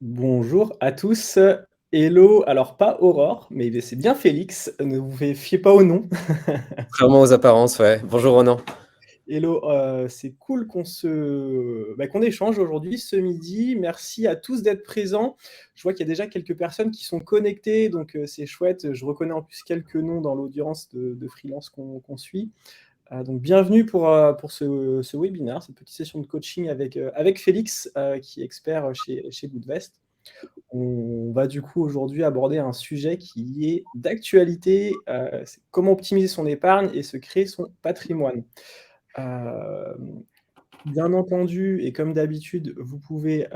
Bonjour à tous. Hello, alors pas Aurore, mais c'est bien Félix, ne vous fiez pas au nom. Contrairement aux apparences, ouais. Bonjour Ronan. Hello, c'est cool qu'on échange aujourd'hui, ce midi. Merci à tous d'être présents. Je vois qu'il y a déjà quelques personnes qui sont connectées, donc c'est chouette. Je reconnais en plus quelques noms dans l'audience de freelance qu'on suit. Donc bienvenue pour ce webinaire, cette petite session de coaching avec Félix, qui est expert chez Goodvest. On va du coup aujourd'hui aborder un sujet qui est d'actualité, c'est comment optimiser son épargne et se créer son patrimoine. Bien entendu et comme d'habitude, vous pouvez,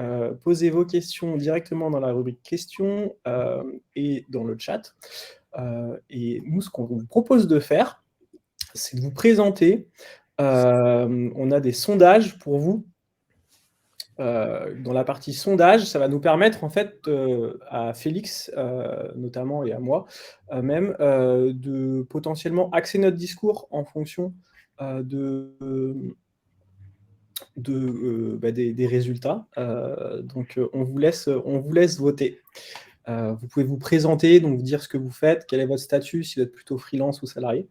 poser vos questions directement dans la rubrique questions, et dans le chat. Et nous, ce qu'on vous propose de faire, c'est de vous présenter. On a des sondages pour vous. Dans la partie sondage, ça va nous permettre en fait, à Félix, notamment et à moi, même, de potentiellement axer notre discours en fonction, des résultats. Donc, on vous laisse voter. Vous pouvez vous présenter, donc dire ce que vous faites, quel est votre statut, si vous êtes plutôt freelance ou salarié.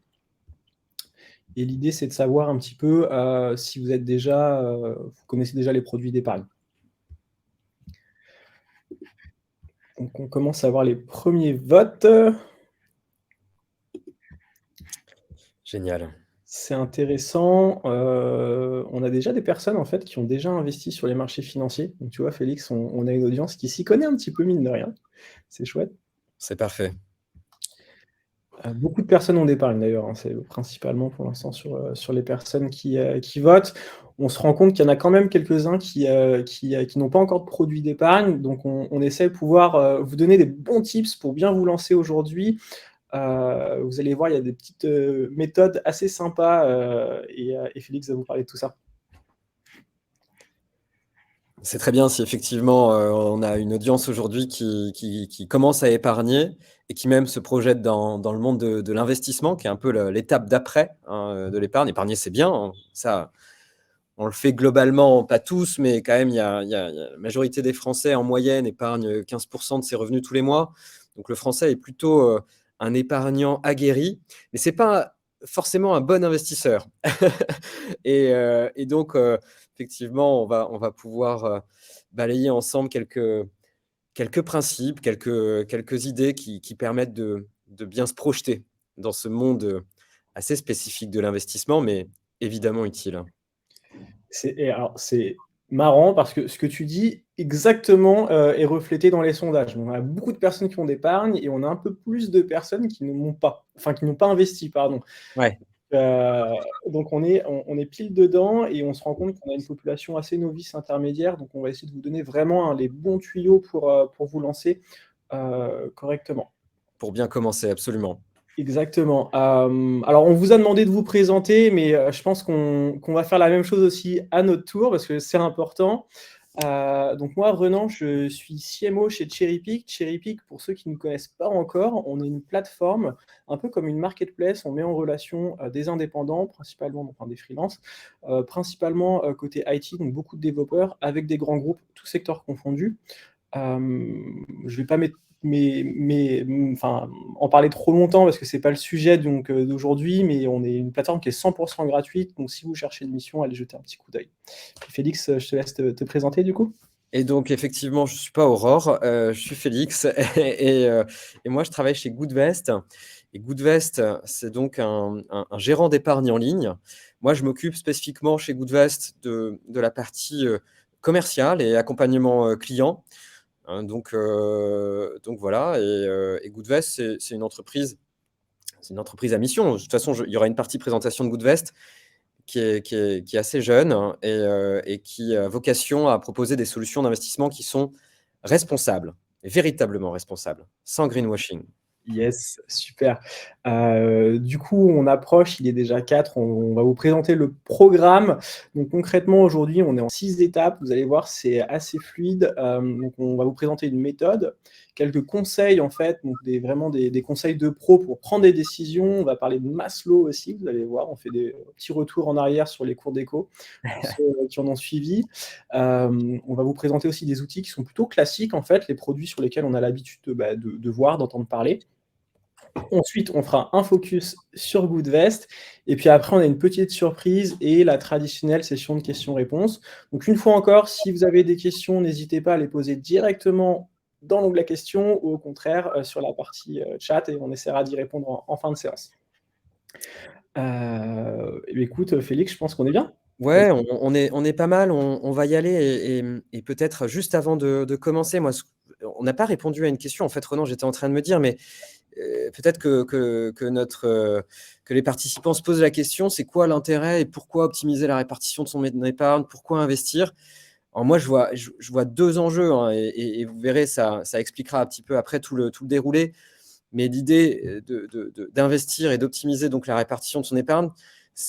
Et l'idée, c'est de savoir un petit peu, si vous êtes déjà, vous connaissez déjà les produits d'épargne. Donc on commence à voir les premiers votes. Génial. C'est intéressant. On a déjà des personnes en fait qui ont déjà investi sur les marchés financiers. Donc tu vois, Félix, on a une audience qui s'y connaît un petit peu, mine de rien. C'est chouette. C'est parfait. Beaucoup de personnes ont d'épargne d'ailleurs, hein. C'est principalement pour l'instant sur les personnes qui votent. On se rend compte qu'il y en a quand même quelques-uns qui n'ont pas encore de produit d'épargne. Donc on essaie de pouvoir vous donner des bons tips pour bien vous lancer aujourd'hui. Vous allez voir, il y a des petites méthodes assez sympas, et Félix va vous parler de tout ça. C'est très bien si effectivement on a une audience aujourd'hui qui commence à épargner et qui même se projette dans le monde de l'investissement, qui est un peu l'étape d'après, hein, de l'épargne. Épargner, c'est bien, hein. Ça, on le fait globalement, pas tous, mais quand même, la majorité des Français en moyenne épargnent 15% de ses revenus tous les mois. Donc le Français est plutôt un épargnant aguerri, mais c'est pas forcément un bon investisseur. Et donc, effectivement, on va pouvoir balayer ensemble quelques principes, quelques idées qui permettent de bien se projeter dans ce monde assez spécifique de l'investissement, mais évidemment utile. C'est marrant parce que ce que tu dis exactement est reflété dans les sondages. On a beaucoup de personnes qui ont d'épargne et on a un peu plus de personnes qui qui n'ont pas investi, pardon. Ouais. Euh, donc on est pile dedans et on se rend compte qu'on a une population assez novice intermédiaire, donc on va essayer de vous donner vraiment les bons tuyaux pour vous lancer correctement. Pour bien commencer, absolument. Exactement. Alors on vous a demandé de vous présenter, mais je pense qu'on va faire la même chose aussi à notre tour parce que c'est important. Donc moi, Renan, je suis CMO chez Cherrypick. Cherrypick, pour ceux qui ne connaissent pas encore, on est une plateforme, un peu comme une marketplace. On met en relation des indépendants, principalement, enfin des freelances, principalement côté IT, donc beaucoup de développeurs, avec des grands groupes, tous secteurs confondus. Je ne vais pas en parler trop longtemps parce que ce n'est pas le sujet d'aujourd'hui, mais on est une plateforme qui est 100% gratuite. Donc si vous cherchez une mission, allez jeter un petit coup d'œil. Félix, je te laisse te présenter du coup. Et donc, effectivement, je ne suis pas Aurore, je suis Félix et moi, je travaille chez Goodvest. Et Goodvest, c'est donc un gérant d'épargne en ligne. Moi, je m'occupe spécifiquement chez Goodvest de la partie commerciale et accompagnement client. Hein, donc voilà, et Goodvest, c'est une entreprise à mission. De toute façon, il y aura une partie présentation de Goodvest qui est assez jeune, hein, et qui a vocation à proposer des solutions d'investissement qui sont responsables, et véritablement responsables, sans greenwashing. Yes, super. Du coup, on approche, il est déjà 4. On va vous présenter le programme. Donc concrètement, aujourd'hui, on est en 6 étapes. Vous allez voir, c'est assez fluide. Donc on va vous présenter une méthode, quelques conseils en fait, donc vraiment des conseils de pro pour prendre des décisions. On va parler de Maslow aussi, vous allez voir. On fait des petits retours en arrière sur les cours d'éco pour ceux qui en ont suivi. On va vous présenter aussi des outils qui sont plutôt classiques en fait, les produits sur lesquels on a l'habitude de voir, d'entendre parler. Ensuite, on fera un focus sur Goodvest et puis après, on a une petite surprise et la traditionnelle session de questions-réponses. Donc une fois encore, si vous avez des questions, n'hésitez pas à les poser directement dans l'onglet questions ou au contraire sur la partie chat et on essaiera d'y répondre en fin de séance. Écoute, Félix, je pense qu'on est bien. Ouais, on est pas mal, on va y aller et peut-être juste avant de commencer, moi, on n'a pas répondu à une question. En fait, Ronan, j'étais en train de me dire, mais peut-être que les participants se posent la question, c'est quoi l'intérêt et pourquoi optimiser la répartition de son épargne, pourquoi investir? Alors moi, je vois deux enjeux, hein, et vous verrez, ça expliquera un petit peu après tout le déroulé. Mais l'idée d'investir et d'optimiser donc la répartition de son épargne,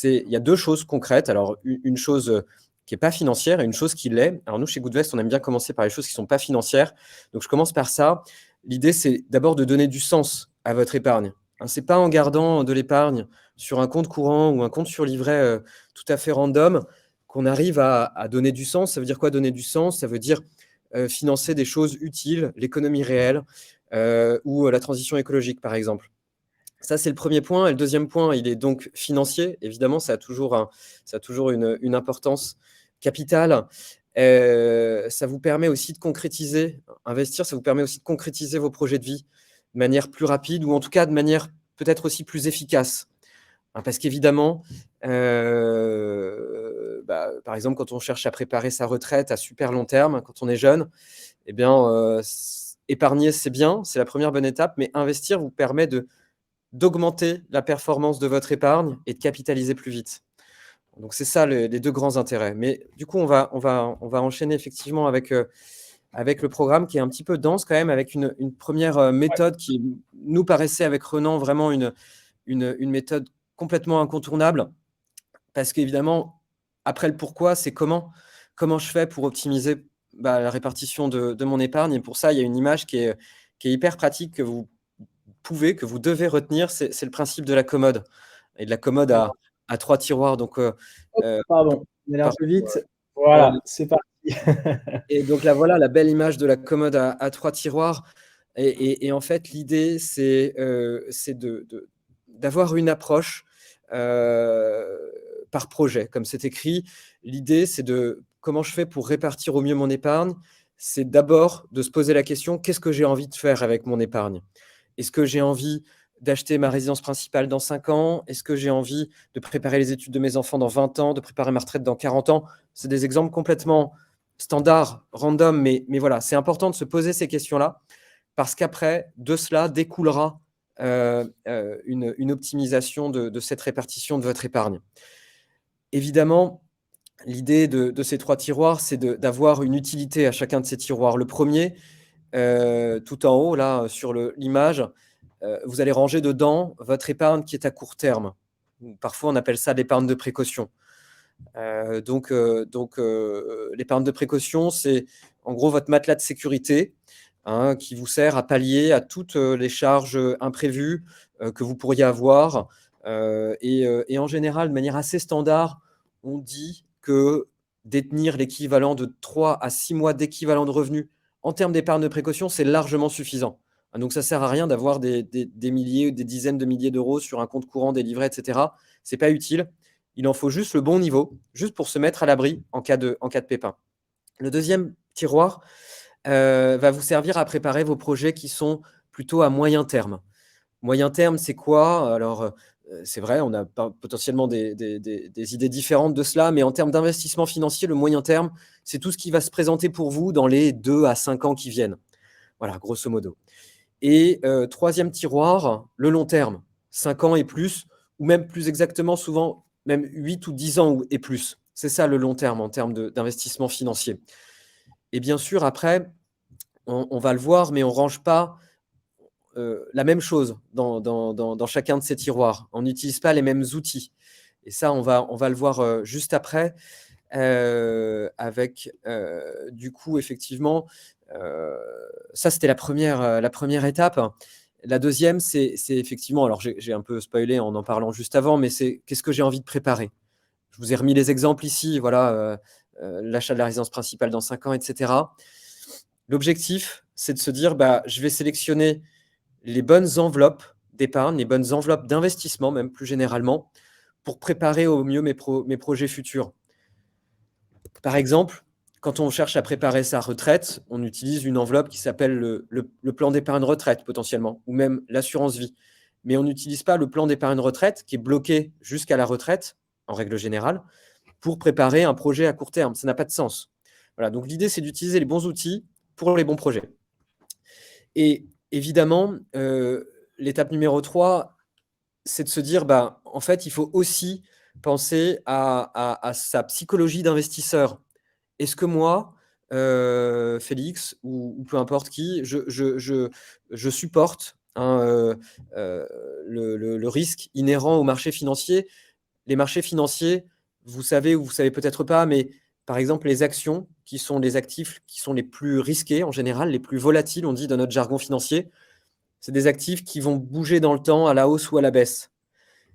il y a deux choses concrètes. Alors, une chose qui n'est pas financière et une chose qui l'est. Alors, nous, chez Goodvest, on aime bien commencer par les choses qui ne sont pas financières. Donc, je commence par ça. L'idée, c'est d'abord de donner du sens à votre épargne. Ce n'est pas en gardant de l'épargne sur un compte courant ou un compte sur livret tout à fait random qu'on arrive à donner du sens. Ça veut dire quoi, donner du sens? Ça veut dire financer des choses utiles, l'économie réelle, ou la transition écologique, par exemple. Ça, c'est le premier point. Et le deuxième point, il est donc financier. Évidemment, ça a toujours une importance capitale. Ça vous permet aussi de concrétiser, investir, ça vous permet aussi de concrétiser vos projets de vie de manière plus rapide ou en tout cas de manière peut-être aussi plus efficace. Parce qu'évidemment, par exemple, quand on cherche à préparer sa retraite à super long terme, quand on est jeune, eh bien, épargner, c'est bien, c'est la première bonne étape, mais investir vous permet d'augmenter la performance de votre épargne et de capitaliser plus vite. Donc, c'est ça les deux grands intérêts. Mais du coup, on va enchaîner effectivement avec le programme qui est un petit peu dense quand même, avec une première méthode qui nous paraissait avec Renan vraiment une méthode complètement incontournable. Parce qu'évidemment, après le pourquoi, c'est comment je fais pour optimiser la répartition de mon épargne. Et pour ça, il y a une image qui est hyper pratique que vous devez retenir. C'est le principe de la commode. Et de la commode à 3 tiroirs. Donc, Pardon, on est un peu vite. voilà. Voilà, c'est parti. Et donc là, voilà la belle image de la commode à 3 tiroirs. Et en fait, l'idée, c'est d'avoir une approche par projet, comme c'est écrit. L'idée, c'est de comment je fais pour répartir au mieux mon épargne. C'est d'abord de se poser la question, qu'est-ce que j'ai envie de faire avec mon épargne? Est-ce que j'ai envie d'acheter ma résidence principale dans 5 ans? Est-ce que j'ai envie de préparer les études de mes enfants dans 20 ans, de préparer ma retraite dans 40 ans? C'est des exemples complètement standards, random, mais voilà, c'est important de se poser ces questions-là, parce qu'après, de cela découlera une optimisation de cette répartition de votre épargne. Évidemment, l'idée de ces 3 tiroirs, c'est d'avoir une utilité à chacun de ces tiroirs. Le premier, tout en haut, là, sur l'image, vous allez ranger dedans votre épargne qui est à court terme. Parfois, on appelle ça l'épargne de précaution. Donc, l'épargne de précaution, c'est en gros votre matelas de sécurité, qui vous sert à pallier à toutes les charges imprévues que vous pourriez avoir. Et en général, de manière assez standard, on dit que détenir l'équivalent de 3 à 6 mois d'équivalent de revenus en termes d'épargne de précaution, c'est largement suffisant. Donc, ça ne sert à rien d'avoir des milliers ou des dizaines de milliers d'euros sur un compte courant, des livrets, etc. Ce n'est pas utile. Il en faut juste le bon niveau, juste pour se mettre à l'abri en cas de pépin. Le deuxième tiroir va vous servir à préparer vos projets qui sont plutôt à moyen terme. Moyen terme, c'est quoi? Alors, c'est vrai, on a potentiellement des idées différentes de cela, mais en termes d'investissement financier, le moyen terme, c'est tout ce qui va se présenter pour vous dans les 2 à 5 ans qui viennent. Voilà, grosso modo. Et troisième tiroir, le long terme, 5 ans et plus, ou même plus exactement, souvent, même 8 ou 10 ans et plus. C'est ça le long terme en termes d'investissement financier. Et bien sûr, après, on va le voir, mais on ne range pas la même chose dans chacun de ces tiroirs. On n'utilise pas les mêmes outils. Et ça, on va le voir juste après, avec, du coup, effectivement, ça, c'était la première étape. La deuxième, c'est effectivement, alors j'ai un peu spoilé en parlant juste avant, mais c'est qu'est-ce que j'ai envie de préparer? Je vous ai remis les exemples ici, voilà, l'achat de la résidence principale dans 5 ans, etc. L'objectif, c'est de se dire, bah, je vais sélectionner les bonnes enveloppes d'épargne, les bonnes enveloppes d'investissement, même plus généralement, pour préparer au mieux mes projets futurs. Par exemple, quand on cherche à préparer sa retraite, on utilise une enveloppe qui s'appelle le plan d'épargne retraite potentiellement, ou même l'assurance vie. Mais on n'utilise pas le plan d'épargne retraite qui est bloqué jusqu'à la retraite, en règle générale, pour préparer un projet à court terme. Ça n'a pas de sens. Voilà, donc l'idée, c'est d'utiliser les bons outils pour les bons projets. Et évidemment, l'étape numéro 3, c'est de se dire, bah, en fait, il faut aussi penser à sa psychologie d'investisseur. Est-ce que moi, Félix, ou peu importe qui, je supporte le risque inhérent au marché financier? Les marchés financiers, vous savez ou vous savez peut-être pas, mais par exemple, les actions, qui sont les actifs qui sont les plus risqués en général, les plus volatiles, on dit dans notre jargon financier, c'est des actifs qui vont bouger dans le temps à la hausse ou à la baisse.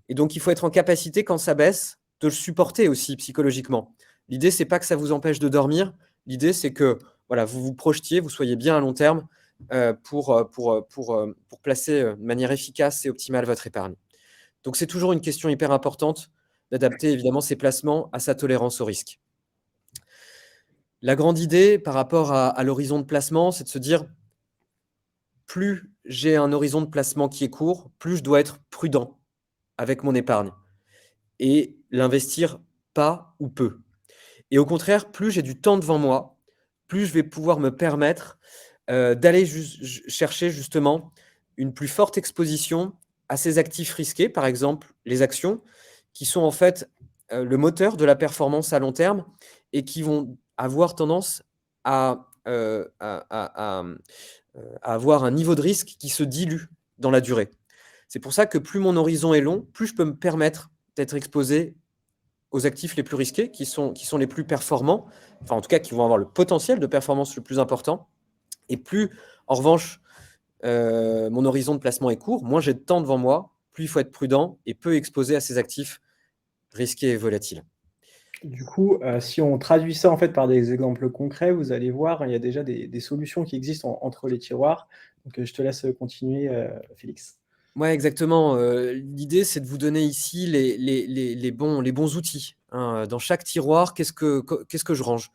Et donc, il faut être en capacité, quand ça baisse, de le supporter aussi psychologiquement. L'idée, c'est pas que ça vous empêche de dormir. L'idée, c'est que voilà, vous vous projetiez, vous soyez bien à long terme pour placer de manière efficace et optimale votre épargne. Donc, c'est toujours une question hyper importante d'adapter évidemment ses placements à sa tolérance au risque. La grande idée par rapport à l'horizon de placement, c'est de se dire, plus j'ai un horizon de placement qui est court, plus je dois être prudent avec mon épargne et l'investir pas ou peu. Et au contraire, plus j'ai du temps devant moi, plus je vais pouvoir me permettre d'aller chercher justement une plus forte exposition à ces actifs risqués, par exemple les actions, qui sont en fait le moteur de la performance à long terme et qui vont avoir tendance à avoir un niveau de risque qui se dilue dans la durée. C'est pour ça que plus mon horizon est long, plus je peux me permettre d'être exposé aux actifs les plus risqués, qui sont les plus performants, enfin en tout cas qui vont avoir le potentiel de performance le plus important. Et plus, en revanche, mon horizon de placement est court, moins j'ai de temps devant moi, plus il faut être prudent et peu exposé à ces actifs risqués et volatiles. Du coup, si on traduit ça en fait par des exemples concrets, vous allez voir, il y a déjà des solutions qui existent entre les tiroirs. Donc, je te laisse continuer, Félix. Ouais, exactement. L'idée, c'est de vous donner ici les bons outils, hein. Dans chaque tiroir, qu'est-ce que je range?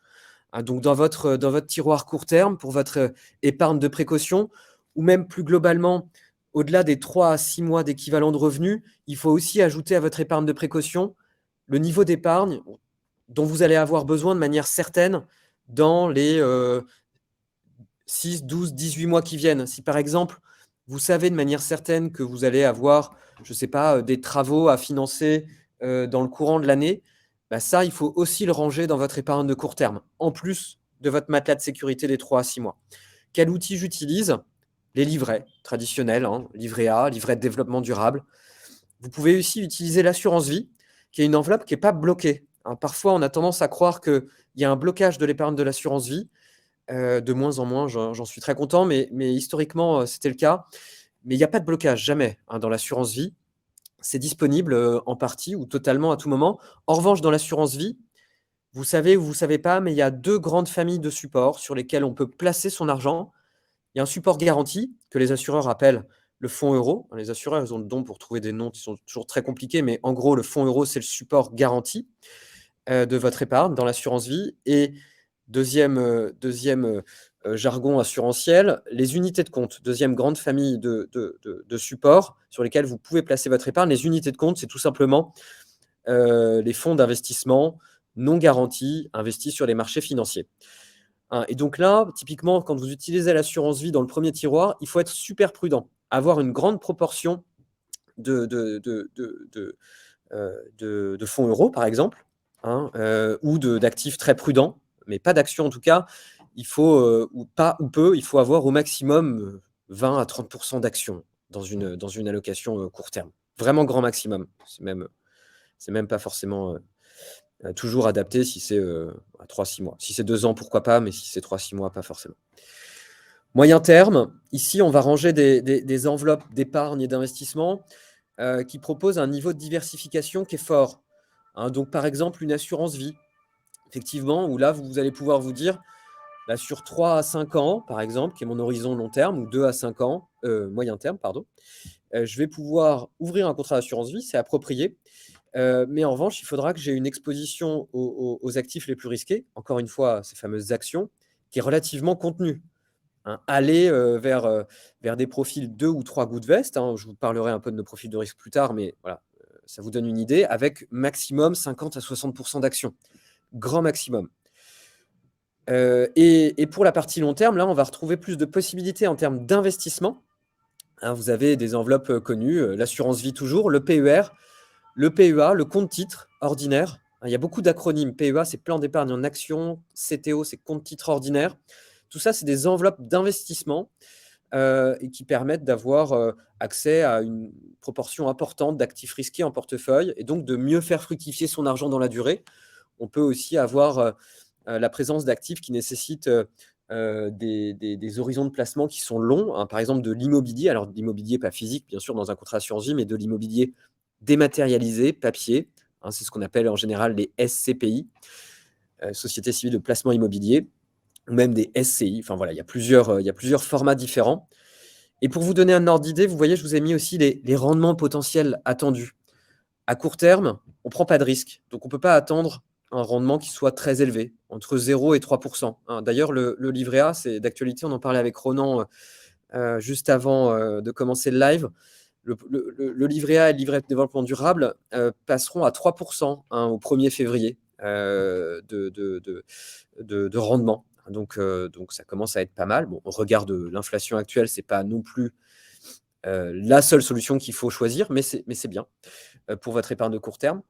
Donc, dans votre tiroir court terme, pour votre épargne de précaution, ou même plus globalement, au-delà des 3 à 6 mois d'équivalent de revenus, il faut aussi ajouter à votre épargne de précaution le niveau d'épargne dont vous allez avoir besoin de manière certaine dans les 6, 12, 18 mois qui viennent. Si par exemple, vous savez de manière certaine que vous allez avoir, je ne sais pas, des travaux à financer dans le courant de l'année, bah ça, il faut aussi le ranger dans votre épargne de court terme, en plus de votre matelas de sécurité des 3 à 6 mois. Quel outil j'utilise? Les livrets traditionnels, hein, livret A, livret de développement durable. Vous pouvez aussi utiliser l'assurance vie, qui est une enveloppe qui n'est pas bloquée, hein. Parfois, on a tendance à croire qu'il y a un blocage de l'épargne de l'assurance vie. De moins en moins, j'en suis très content, mais historiquement, c'était le cas. Mais il n'y a pas de blocage, jamais, hein, dans l'assurance vie. C'est disponible en partie ou totalement à tout moment. En revanche, dans l'assurance vie, vous savez ou vous ne savez pas, mais il y a 2 grandes familles de supports sur lesquels on peut placer son argent. Il y a un support garanti que les assureurs appellent le fonds euro. Les assureurs, ils ont le don pour trouver des noms qui sont toujours très compliqués, mais en gros, le fonds euro, c'est le support garanti de votre épargne dans l'assurance vie. Et deuxième jargon assurantiel, les unités de compte. Deuxième grande famille de supports sur lesquels vous pouvez placer votre épargne. Les unités de compte, c'est tout simplement les fonds d'investissement non garantis investis sur les marchés financiers. Hein, et donc là, typiquement, quand vous utilisez l'assurance vie dans le premier tiroir, il faut être super prudent. Avoir une grande proportion de fonds euros, par exemple, hein, ou d'actifs très prudents, mais pas d'actions en tout cas. Il faut, ou pas ou peu, il faut avoir au maximum 20 à 30% d'actions dans une allocation court terme. Vraiment grand maximum. C'est même pas forcément toujours adapté si c'est à 3-6 mois. Si c'est 2 ans, pourquoi pas, mais si c'est 3-6 mois, pas forcément. Moyen terme, ici, on va ranger des enveloppes d'épargne et d'investissement qui proposent un niveau de diversification qui est fort. Hein, donc, par exemple, une assurance vie, effectivement, où là, vous allez pouvoir vous dire, sur 3 à 5 ans, par exemple, qui est mon horizon long terme, ou 2 à 5 ans, moyen terme, pardon, je vais pouvoir ouvrir un contrat d'assurance vie, c'est approprié. Mais en revanche, il faudra que j'ai une exposition aux actifs les plus risqués, encore une fois, ces fameuses actions, qui est relativement contenue. Hein. Aller vers des profils 2 ou 3 gouttes veste, hein, je vous parlerai un peu de nos profils de risque plus tard, mais voilà, ça vous donne une idée, avec maximum 50 à 60% d'actions, grand maximum. Et pour la partie long terme, là, on va retrouver plus de possibilités en termes d'investissement. Hein, vous avez des enveloppes connues, l'assurance vie toujours, le PER, le PEA, le compte titre ordinaire. Il y a beaucoup d'acronymes. PEA, c'est plan d'épargne en action. CTO, c'est compte titre ordinaire. Tout ça, c'est des enveloppes d'investissement et qui permettent d'avoir accès à une proportion importante d'actifs risqués en portefeuille et donc de mieux faire fructifier son argent dans la durée. On peut aussi avoir la présence d'actifs qui nécessitent des horizons de placement qui sont longs, hein, par exemple de l'immobilier. Alors, de l'immobilier pas physique, bien sûr, dans un contrat d'assurance vie, mais de l'immobilier dématérialisé, papier. Hein, c'est ce qu'on appelle en général les SCPI, Société civile de placement immobilier, ou même des SCI. Enfin voilà, il y a plusieurs formats différents. Et pour vous donner un ordre d'idée, vous voyez, je vous ai mis aussi les rendements potentiels attendus. À court terme, on ne prend pas de risque. Donc, on ne peut pas attendre un rendement qui soit très élevé, entre 0 et 3%. Hein. D'ailleurs, le livret A, c'est d'actualité. On en parlait avec Ronan juste avant de commencer le live. Le livret A et le livret de développement durable passeront à 3% au 1er février de rendement. Donc, ça commence à être pas mal. Bon, au regard de l'inflation actuelle, ce n'est pas non plus la seule solution qu'il faut choisir, mais c'est bien pour votre épargne de court terme.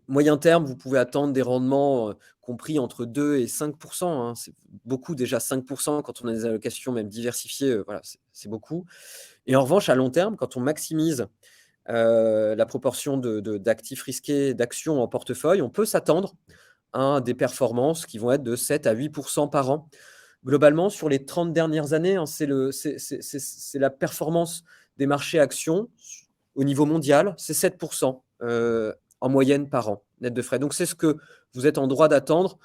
Moyen terme, vous pouvez attendre des rendements compris entre 2 et 5%. Hein. C'est beaucoup déjà, 5% quand on a des allocations même diversifiées, voilà, c'est beaucoup. Et en revanche, à long terme, quand on maximise la proportion d'actifs risqués, d'actions en portefeuille, on peut s'attendre à des performances qui vont être de 7 à 8% par an. Globalement, sur les 30 dernières années, hein, c'est la performance des marchés actions au niveau mondial, c'est 7% en moyenne par an, net de frais. Donc, c'est ce que vous êtes en droit d'attendre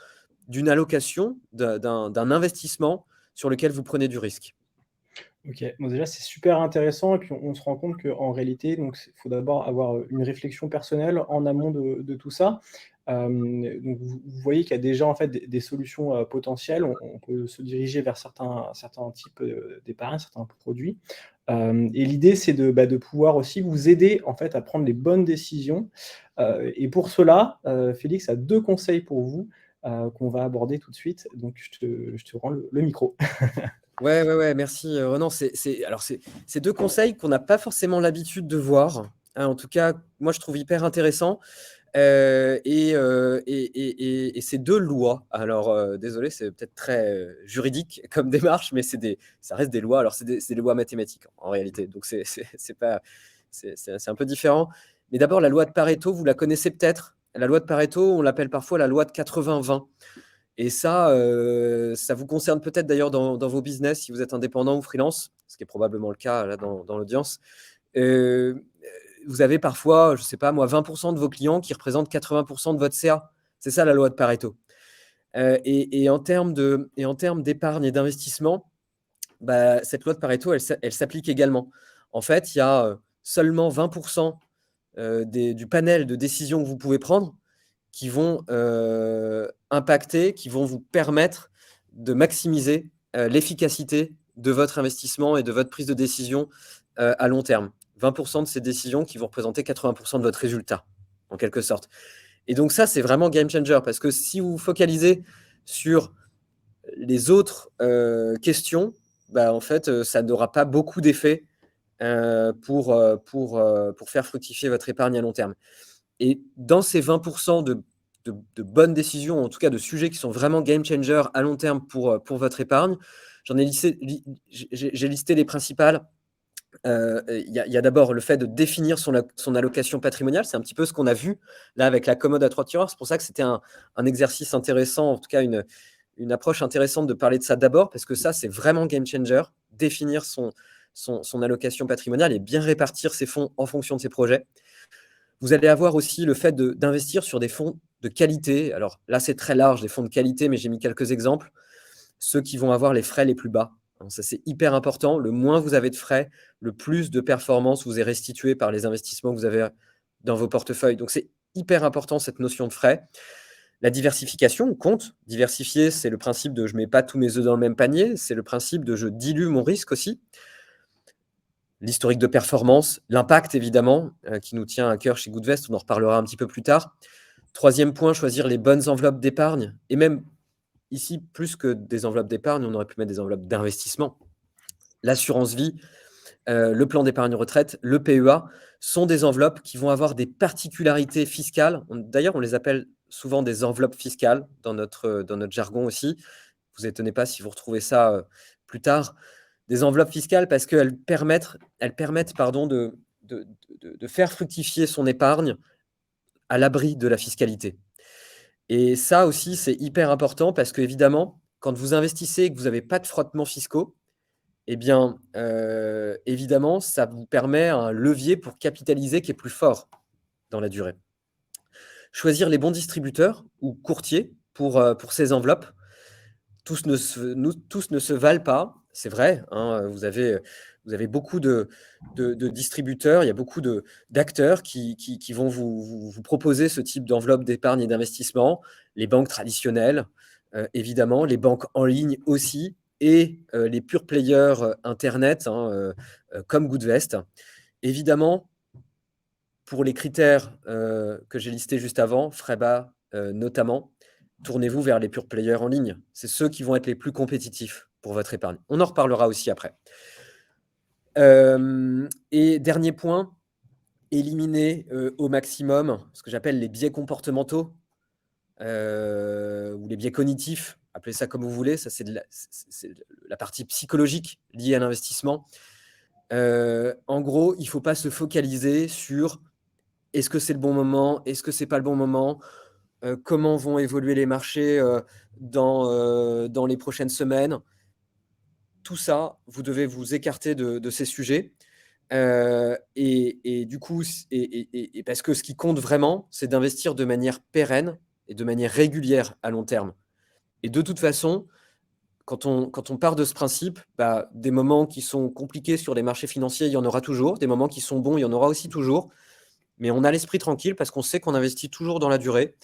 d'une allocation, d'un investissement sur lequel vous prenez du risque. Ok, bon déjà c'est super intéressant et puis on se rend compte qu'en réalité, donc il faut d'abord avoir une réflexion personnelle en amont de tout ça. Donc vous voyez qu'il y a déjà en fait des solutions potentielles. On peut se diriger vers certains types d'épargne, certains produits. Et l'idée c'est de pouvoir aussi vous aider en fait à prendre les bonnes décisions. Et pour cela, Félix a 2 conseils pour vous qu'on va aborder tout de suite. Donc je te rends le micro. Ouais, merci Renan. C'est 2 conseils qu'on n'a pas forcément l'habitude de voir. Hein, en tout cas, moi je trouve hyper intéressant. Et c'est 2 lois. Alors, désolé, c'est peut-être très juridique comme démarche, mais ça reste des lois. Alors, c'est des lois mathématiques en réalité. Donc, c'est un peu différent. Mais d'abord, la loi de Pareto, vous la connaissez peut-être. La loi de Pareto, on l'appelle parfois la loi de 80-20. Et ça vous concerne peut-être d'ailleurs dans vos business, si vous êtes indépendant ou freelance, ce qui est probablement le cas là dans l'audience. Vous avez parfois, je ne sais pas moi, 20% de vos clients qui représentent 80% de votre CA. C'est ça la loi de Pareto. Et en termes d'épargne et d'investissement, cette loi de Pareto, elle s'applique également. En fait, il y a seulement 20% du panel de décisions que vous pouvez prendre qui vont impacter, qui vont vous permettre de maximiser l'efficacité de votre investissement et de votre prise de décision à long terme. 20% de ces décisions qui vont représenter 80% de votre résultat, en quelque sorte. Et donc ça, c'est vraiment game changer, parce que si vous vous focalisez sur les autres questions, en fait, ça n'aura pas beaucoup d'effet pour faire fructifier votre épargne à long terme. Et dans ces 20% de bonnes décisions, en tout cas de sujets qui sont vraiment game changer à long terme pour votre épargne, J'en ai listé, j'ai listé les principales. Il y a d'abord le fait de définir son allocation patrimoniale. C'est un petit peu ce qu'on a vu là avec la commode à 3 tiroirs. C'est pour ça que c'était un exercice intéressant, en tout cas une approche intéressante de parler de ça d'abord, parce que ça, c'est vraiment game changer. Définir son allocation patrimoniale et bien répartir ses fonds en fonction de ses projets. Vous allez avoir aussi le fait d'investir sur des fonds de qualité. Alors là, c'est très large, des fonds de qualité, mais j'ai mis quelques exemples. Ceux qui vont avoir les frais les plus bas. Ça, c'est hyper important. Le moins vous avez de frais, le plus de performance vous est restitué par les investissements que vous avez dans vos portefeuilles. Donc, c'est hyper important, cette notion de frais. La diversification compte. Diversifier, c'est le principe de je ne mets pas tous mes œufs dans le même panier. C'est le principe de je dilue mon risque aussi. L'historique de performance, l'impact, évidemment, qui nous tient à cœur chez Goodvest. On en reparlera un petit peu plus tard. Troisième point, choisir les bonnes enveloppes d'épargne. Et même ici, plus que des enveloppes d'épargne, on aurait pu mettre des enveloppes d'investissement. L'assurance vie, le plan d'épargne retraite, le PEA, sont des enveloppes qui vont avoir des particularités fiscales. D'ailleurs, on les appelle souvent des enveloppes fiscales dans notre jargon aussi. Vous étonnez pas si vous retrouvez ça plus tard. Des enveloppes fiscales parce qu'elles permettent de faire fructifier son épargne à l'abri de la fiscalité. Et ça aussi, c'est hyper important parce qu'évidemment, quand vous investissez et que vous n'avez pas de frottements fiscaux, eh bien, évidemment, ça vous permet un levier pour capitaliser qui est plus fort dans la durée. Choisir les bons distributeurs ou courtiers pour ces enveloppes. Tous ne se valent pas, c'est vrai. Hein, vous avez beaucoup de distributeurs, il y a beaucoup d'acteurs qui vont vous proposer ce type d'enveloppe d'épargne et d'investissement. Les banques traditionnelles, évidemment, les banques en ligne aussi, et les pure players Internet, comme Goodvest. Évidemment, pour les critères que j'ai listés juste avant, frais bas notamment, tournez-vous vers les pure players en ligne. C'est ceux qui vont être les plus compétitifs pour votre épargne. On en reparlera aussi après. Et dernier point, éliminer au maximum ce que j'appelle les biais comportementaux ou les biais cognitifs, appelez ça comme vous voulez. Ça, c'est la partie psychologique liée à l'investissement. En gros, il ne faut pas se focaliser sur est-ce que c'est le bon moment, est-ce que c'est pas le bon moment, comment vont évoluer les marchés dans les prochaines semaines. Tout ça, vous devez vous écarter de ces sujets. Et du coup, parce que ce qui compte vraiment, c'est d'investir de manière pérenne et de manière régulière à long terme. Et de toute façon, quand on part de ce principe, des moments qui sont compliqués sur les marchés financiers, il y en aura toujours. Des moments qui sont bons, il y en aura aussi toujours. Mais on a l'esprit tranquille parce qu'on sait qu'on investit toujours dans la durée.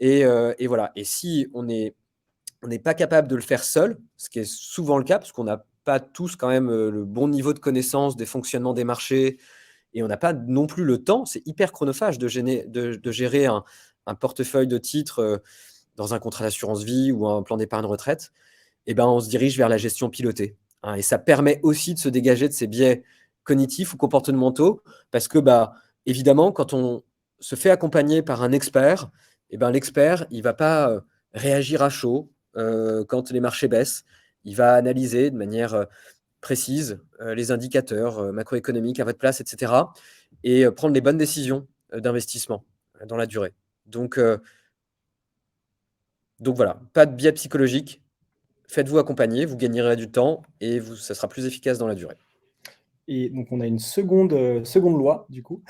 Et voilà. Et si on n'est pas capable de le faire seul, ce qui est souvent le cas, parce qu'on n'a pas tous quand même le bon niveau de connaissance des fonctionnements des marchés, et on n'a pas non plus le temps, c'est hyper chronophage de gérer un portefeuille de titres dans un contrat d'assurance vie ou un plan d'épargne retraite, et ben on se dirige vers la gestion pilotée. Et ça permet aussi de se dégager de ces biais cognitifs ou comportementaux, parce que évidemment, quand on se fait accompagner par un expert, et ben l'expert, il ne va pas réagir à chaud quand les marchés baissent. Il va analyser de manière précise les indicateurs macroéconomiques à votre place, etc. et prendre les bonnes décisions d'investissement dans la durée. Donc voilà, pas de biais psychologique. Faites-vous accompagner, vous gagnerez du temps et ça sera plus efficace dans la durée. Et donc, on a une seconde loi, du coup,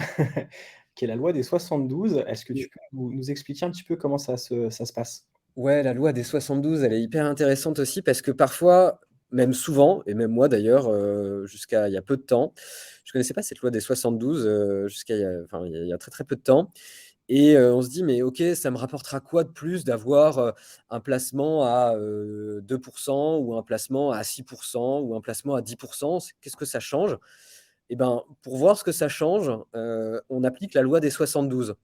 qui est la loi des 72. Est-ce que tu peux nous expliquer un petit peu comment ça se passe? Ouais, la loi des 72, elle est hyper intéressante aussi parce que parfois, même souvent, et même moi d'ailleurs, jusqu'à il y a peu de temps, je ne connaissais pas cette loi des 72 jusqu'à il y a très très peu de temps. Et on se dit, mais ok, ça me rapportera quoi de plus d'avoir un placement à 2% ou un placement à 6% ou un placement à 10%? Qu'est-ce que ça change? Eh ben, pour voir ce que ça change, on applique la loi des 72.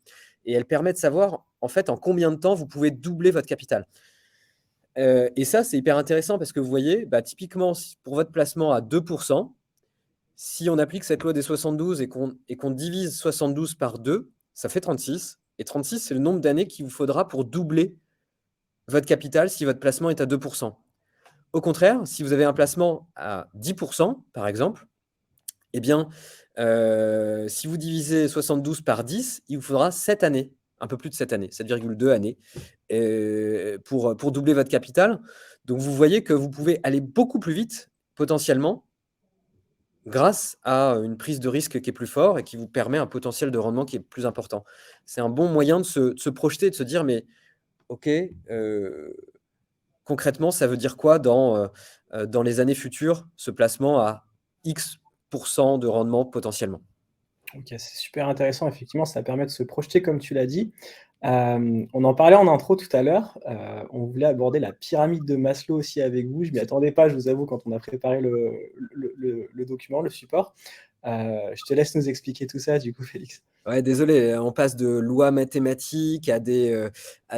Et elle permet de savoir, en fait, en combien de temps vous pouvez doubler votre capital. Et ça, c'est hyper intéressant parce que vous voyez, typiquement, pour votre placement à 2%, si on applique cette loi des 72 et qu'on divise 72 par 2, ça fait 36. Et 36, c'est le nombre d'années qu'il vous faudra pour doubler votre capital si votre placement est à 2%. Au contraire, si vous avez un placement à 10%, par exemple, eh bien, si vous divisez 72 par 10, il vous faudra 7 années, un peu plus de 7 années, 7,2 années, pour doubler votre capital. Donc, vous voyez que vous pouvez aller beaucoup plus vite, potentiellement, grâce à une prise de risque qui est plus forte et qui vous permet un potentiel de rendement qui est plus important. C'est un bon moyen de se projeter, de se dire, mais OK, concrètement, ça veut dire quoi dans les années futures, ce placement à X% de rendement potentiellement? OK, c'est super intéressant. Effectivement, ça permet de se projeter comme tu l'as dit. On en parlait en intro tout à l'heure, on voulait aborder la pyramide de Maslow aussi avec vous. Je m'y attendais pas, je vous avoue, quand on a préparé le document, le support. Je te laisse nous expliquer tout ça du coup, Félix. Ouais, désolé, on passe de lois mathématiques à des,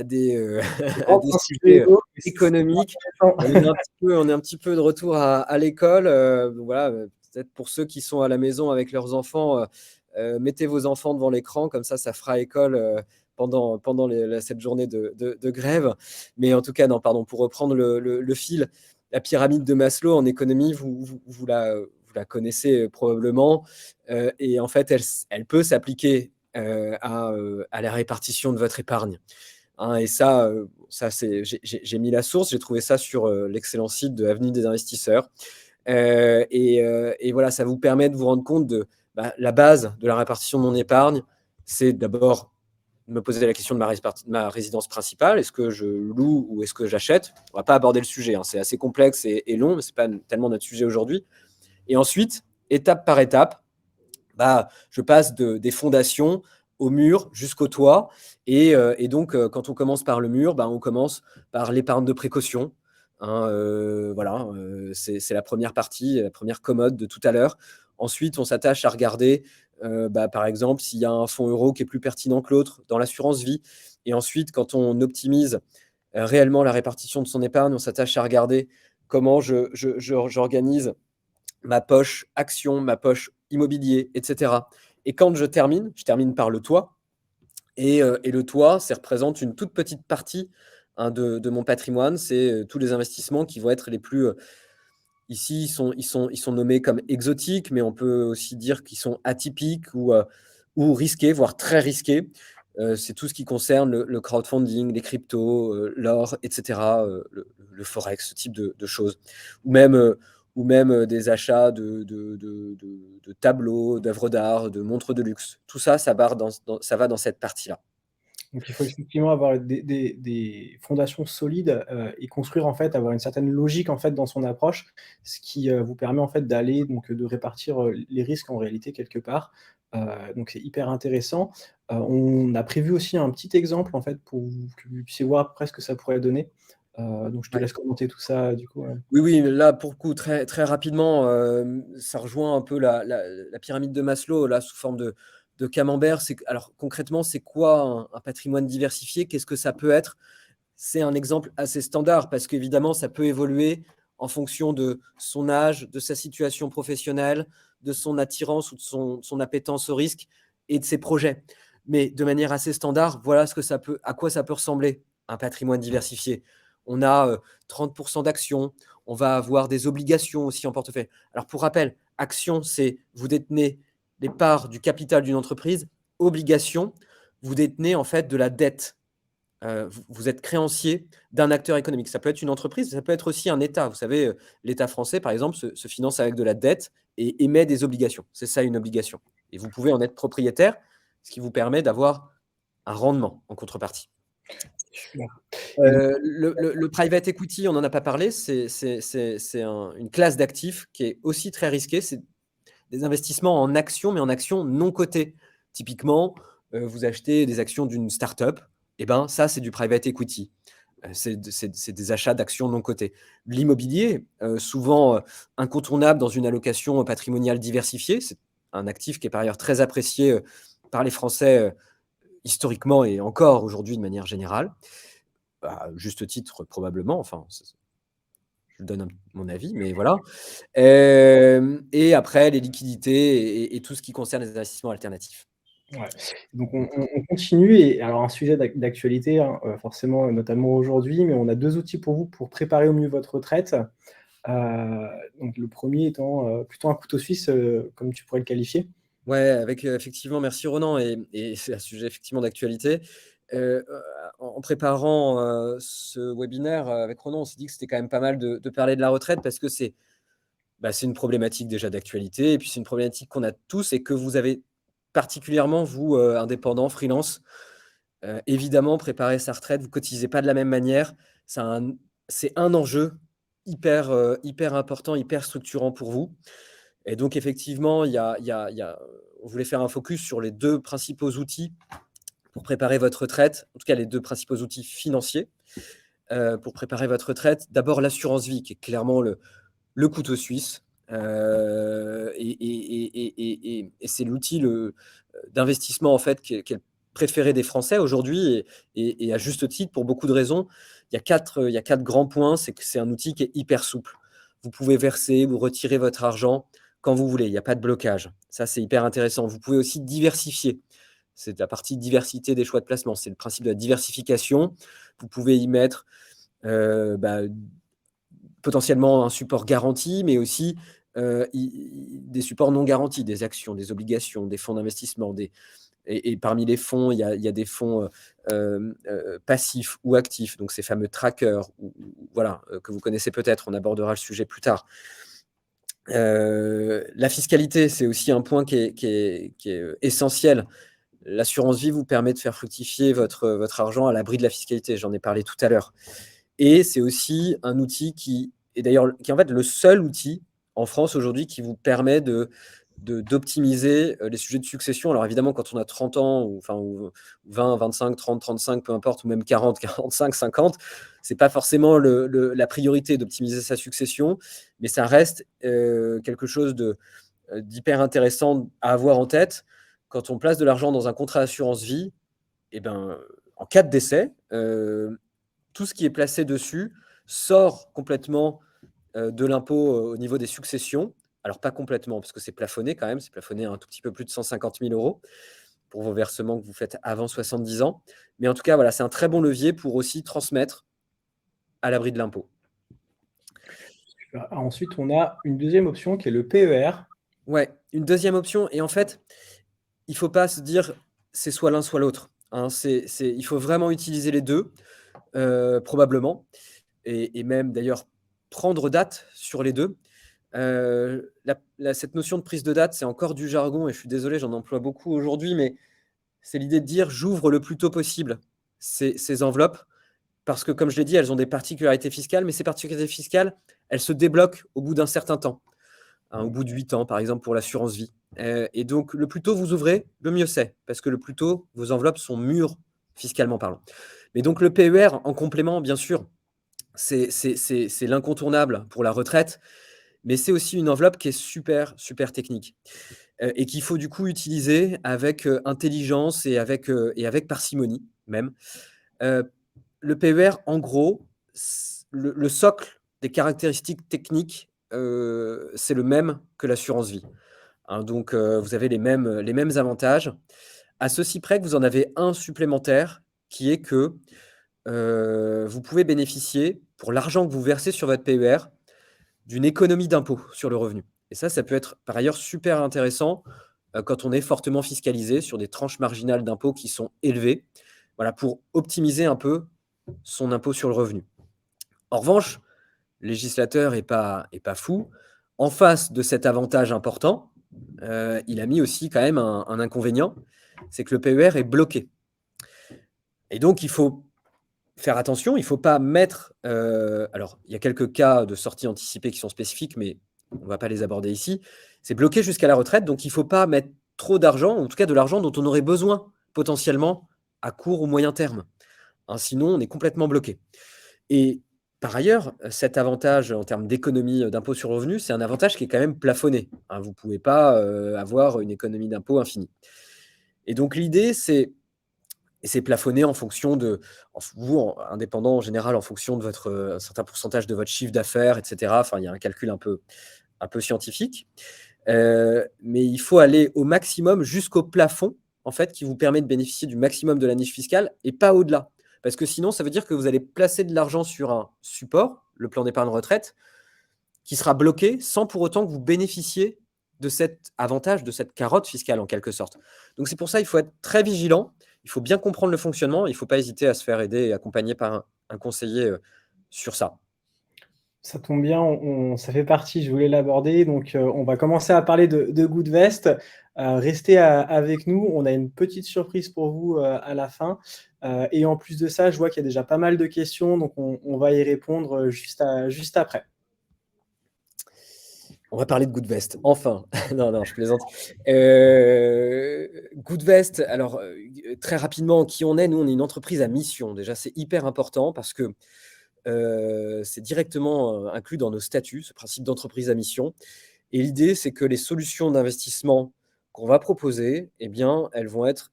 Des à grands des principes sujets, généraux, mais c'est économiques. intéressant. On est un petit peu de retour à l'école, donc voilà, peut-être pour ceux qui sont à la maison avec leurs enfants, mettez vos enfants devant l'écran, comme ça fera école, pendant cette journée de grève. Mais en tout cas, non, pardon, pour reprendre le fil, la pyramide de Maslow en économie, vous la connaissez probablement. Et en fait, elle peut s'appliquer à la répartition de votre épargne. Hein, et ça, j'ai mis la source, j'ai trouvé ça sur l'excellent site de Avenue des investisseurs. Et voilà, ça vous permet de vous rendre compte de la base de la répartition de mon épargne. C'est d'abord me poser la question de ma résidence principale. Est-ce que je loue ou est-ce que j'achète? On ne va pas aborder le sujet, hein, c'est assez complexe et long, mais ce n'est pas tellement notre sujet aujourd'hui. Et ensuite, étape par étape, je passe des fondations au mur jusqu'au toit. Et donc, quand on commence par le mur, on commence par l'épargne de précaution. Hein, voilà, c'est la première partie, la première commode de tout à l'heure. Ensuite, on s'attache à regarder, par exemple, s'il y a un fonds euro qui est plus pertinent que l'autre dans l'assurance vie. Et ensuite, quand on optimise réellement la répartition de son épargne, on s'attache à regarder comment j'organise ma poche action, ma poche immobilier, etc. Et quand je termine par le toit. Et le toit, ça représente une toute petite partie, hein, de mon patrimoine. C'est tous les investissements qui vont être les plus... ici, ils sont nommés comme exotiques, mais on peut aussi dire qu'ils sont atypiques ou risqués, voire très risqués. C'est tout ce qui concerne le crowdfunding, les cryptos, l'or, etc., le forex, ce type de choses. Ou même, des achats de tableaux, d'œuvres d'art, de montres de luxe. Tout ça, ça va dans cette partie-là. Donc il faut effectivement avoir des fondations solides, et construire en fait, avoir une certaine logique en fait dans son approche, ce qui, vous permet en fait d'aller donc de répartir, les risques en réalité quelque part. Donc c'est hyper intéressant. On a prévu aussi un petit exemple en fait pour que vous puissiez voir après ce que ça pourrait donner. Donc je te Ouais. laisse commenter tout ça du coup, ouais. Oui, oui, là, pour le coup, très, très rapidement, ça rejoint un peu la pyramide de Maslow, là, sous forme de camembert. Alors, concrètement, c'est quoi un patrimoine diversifié? Qu'est-ce que ça peut être? C'est un exemple assez standard parce qu'évidemment, ça peut évoluer en fonction de son âge, de sa situation professionnelle, de son attirance ou de son appétence au risque et de ses projets. Mais de manière assez standard, voilà à quoi ça peut ressembler, un patrimoine diversifié. On a 30% d'actions, on va avoir des obligations aussi en portefeuille. Alors, pour rappel, action, c'est vous détenez les parts du capital d'une entreprise. Obligation, vous détenez en fait de la dette. Vous êtes créancier d'un acteur économique. Ça peut être une entreprise, ça peut être aussi un État. Vous savez, l'État français, par exemple, se finance avec de la dette et émet des obligations. C'est ça une obligation. Et vous pouvez en être propriétaire, ce qui vous permet d'avoir un rendement en contrepartie. Super. Et donc Le private equity, on n'en a pas parlé, c'est une classe d'actifs qui est aussi très risquée. C'est des investissements en actions, mais en actions non cotées. Typiquement, vous achetez des actions d'une start-up, et ben ça, c'est du private equity. C'est des achats d'actions non cotées. L'immobilier, souvent incontournable dans une allocation patrimoniale diversifiée, c'est un actif qui est par ailleurs très apprécié par les Français historiquement et encore aujourd'hui de manière générale. À juste titre probablement, enfin, je donne mon avis, mais voilà. Et après, les liquidités et tout ce qui concerne les investissements alternatifs. Ouais. Donc on continue et alors un sujet d'actualité, hein, forcément, notamment aujourd'hui, mais on a 2 outils pour vous pour préparer au mieux votre retraite. Donc le premier étant, plutôt un couteau suisse, comme tu pourrais le qualifier. Ouais, avec, effectivement, merci Ronan et c'est un sujet effectivement d'actualité. Heu, en préparant, ce webinaire, avec Ronan, on s'est dit que c'était quand même pas mal de parler de la retraite parce que c'est une problématique déjà d'actualité et puis c'est une problématique qu'on a tous et que vous avez particulièrement vous, indépendants, freelance. Évidemment, préparer sa retraite, vous cotisez pas de la même manière. C'est un c'est un enjeu hyper important, hyper structurant pour vous et donc effectivement, il y a on voulait faire un focus sur les 2 principaux outils pour préparer votre retraite, en tout cas les 2 principaux outils financiers, pour préparer votre retraite. D'abord l'assurance vie qui est clairement le couteau suisse, et c'est l'outil d'investissement en fait qui est le préféré des Français aujourd'hui et à juste titre pour beaucoup de raisons. Il y a 4 grands points. C'est que c'est un outil qui est hyper souple. Vous pouvez verser ou retirer votre argent quand vous voulez. Il y a pas de blocage. Ça, c'est hyper intéressant. Vous pouvez aussi diversifier. C'est la partie diversité des choix de placement. C'est le principe de la diversification. Vous pouvez y mettre, bah, potentiellement un support garanti, mais aussi des supports non garantis, des actions, des obligations, des fonds d'investissement. Et parmi les fonds, il y a des fonds passifs ou actifs, donc ces fameux trackers, voilà, que vous connaissez peut-être, on abordera le sujet plus tard. La fiscalité, c'est aussi un point qui est essentiel. L'assurance vie vous permet de faire fructifier votre argent à l'abri de la fiscalité, j'en ai parlé tout à l'heure. Et c'est aussi un outil qui est d'ailleurs qui est en fait le seul outil en France aujourd'hui qui vous permet d'optimiser les sujets de succession. Alors évidemment, quand on a 30 ans, ou 20, 25, 30, 35, peu importe, ou même 40, 45, 50, c'est pas forcément la priorité d'optimiser sa succession, mais ça reste quelque chose d'hyper intéressant à avoir en tête. Quand on place de l'argent dans un contrat d'assurance vie, et ben, en cas de décès, tout ce qui est placé dessus sort complètement de l'impôt au niveau des successions. Alors pas complètement, parce que c'est plafonné quand même, c'est plafonné à un tout petit peu plus de 150 000 euros pour vos versements que vous faites avant 70 ans. Mais en tout cas, voilà, c'est un très bon levier pour aussi transmettre à l'abri de l'impôt. Ensuite, on a une deuxième option qui est le PER. Ouais, une deuxième option. Et en fait, il ne faut pas se dire c'est soit l'un, soit l'autre. Hein. Il faut vraiment utiliser les deux, probablement. Et même d'ailleurs prendre date sur les deux. Cette notion de prise de date, c'est encore du jargon et je suis désolé, j'en emploie beaucoup aujourd'hui, mais c'est l'idée de dire j'ouvre le plus tôt possible ces enveloppes parce que, comme je l'ai dit, elles ont des particularités fiscales, mais ces particularités fiscales, elles se débloquent au bout d'un certain temps, hein, au bout de 8 ans, par exemple, pour l'assurance vie. Et donc, le plus tôt vous ouvrez, le mieux c'est, parce que le plus tôt, vos enveloppes sont mûres fiscalement parlant. Mais donc, le PER, en complément, bien sûr, c'est l'incontournable pour la retraite, mais c'est aussi une enveloppe qui est super, super technique et qu'il faut du coup utiliser avec intelligence et avec parcimonie même. Le PER, en gros, le socle des caractéristiques techniques, c'est le même que l'assurance vie. Hein, donc, vous avez les mêmes avantages. À ceci près que vous en avez un supplémentaire qui est que vous pouvez bénéficier, pour l'argent que vous versez sur votre PER, d'une économie d'impôt sur le revenu. Et ça peut être par ailleurs super intéressant quand on est fortement fiscalisé sur des tranches marginales d'impôt qui sont élevées, voilà, pour optimiser un peu son impôt sur le revenu. En revanche, le législateur n'est pas fou. En face de cet avantage important, il a mis aussi quand même un inconvénient, c'est que le PER est bloqué. Et donc, il faut faire attention, il ne faut pas mettre... alors, il y a quelques cas de sortie anticipée qui sont spécifiques, mais on ne va pas les aborder ici. C'est bloqué jusqu'à la retraite, donc il ne faut pas mettre trop d'argent, en tout cas de l'argent dont on aurait besoin potentiellement à court ou moyen terme. Hein, sinon, on est complètement bloqué. Et par ailleurs, cet avantage en termes d'économie d'impôt sur le revenu, c'est un avantage qui est quand même plafonné. Hein, vous ne pouvez pas avoir une économie d'impôt infinie. Et donc l'idée, c'est plafonné en fonction de, vous, indépendant en général, en fonction de un certain pourcentage de votre chiffre d'affaires, etc. Enfin, il y a un calcul un peu scientifique. Mais il faut aller au maximum jusqu'au plafond en fait, qui vous permet de bénéficier du maximum de la niche fiscale et pas au-delà. Parce que sinon, ça veut dire que vous allez placer de l'argent sur un support, le plan d'épargne retraite, qui sera bloqué sans pour autant que vous bénéficiez de cet avantage, de cette carotte fiscale en quelque sorte. Donc c'est pour ça qu'il faut être très vigilant, il faut bien comprendre le fonctionnement, il ne faut pas hésiter à se faire aider et accompagner par un conseiller sur ça. Ça tombe bien, ça fait partie, je voulais l'aborder. Donc, on va commencer à parler de Goodvest. Restez avec nous. On a une petite surprise pour vous à la fin. Et en plus de ça, je vois qu'il y a déjà pas mal de questions. Donc, on va y répondre juste après. On va parler de Goodvest, enfin. Non, je plaisante. Goodvest, alors très rapidement, qui on est? Nous, on est une entreprise à mission. Déjà, c'est hyper important parce que c'est directement inclus dans nos statuts, ce principe d'entreprise à mission. Et l'idée, c'est que les solutions d'investissement qu'on va proposer, eh bien, elles vont être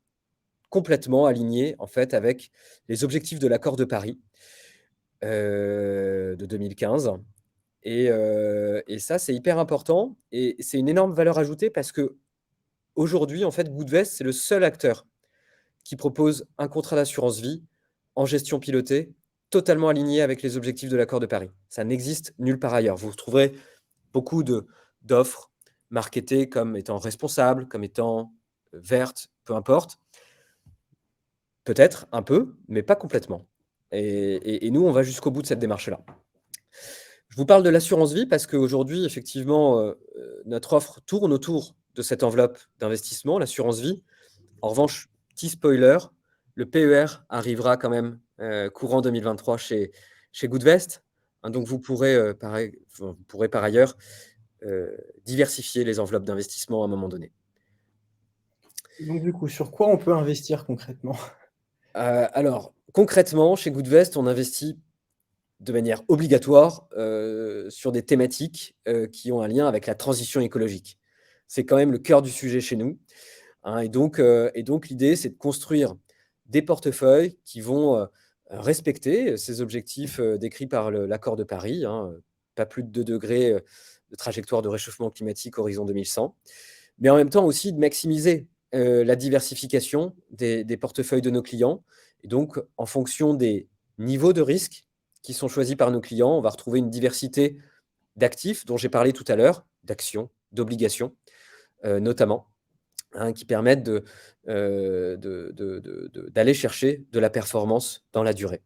complètement alignées en fait avec les objectifs de l'accord de Paris de 2015. Et ça, c'est hyper important et c'est une énorme valeur ajoutée parce que aujourd'hui, en fait, Goodvest, c'est le seul acteur qui propose un contrat d'assurance vie en gestion pilotée, totalement aligné avec les objectifs de l'accord de Paris. Ça n'existe nulle part ailleurs. Vous trouverez beaucoup d'offres marketées comme étant responsables, comme étant vertes, peu importe. Peut-être un peu, mais pas complètement. Et nous, on va jusqu'au bout de cette démarche-là. Je vous parle de l'assurance vie parce qu'aujourd'hui, effectivement, notre offre tourne autour de cette enveloppe d'investissement, l'assurance vie. En revanche, petit spoiler, le PER arrivera quand même courant 2023 chez Goodvest. Hein, donc, vous pourrez par ailleurs diversifier les enveloppes d'investissement à un moment donné. Donc, du coup, sur quoi on peut investir concrètement? Alors, concrètement, chez Goodvest, on investit de manière obligatoire sur des thématiques qui ont un lien avec la transition écologique. C'est quand même le cœur du sujet chez nous. Hein, et donc, l'idée, c'est de construire des portefeuilles qui vont respecter ces objectifs décrits par l'accord de Paris, hein, pas plus de 2 degrés de trajectoire de réchauffement climatique horizon 2100, mais en même temps aussi de maximiser la diversification des portefeuilles de nos clients. Et donc, en fonction des niveaux de risque qui sont choisis par nos clients, on va retrouver une diversité d'actifs dont j'ai parlé tout à l'heure, d'actions, d'obligations notamment, hein, qui permettent d'aller chercher de la performance dans la durée.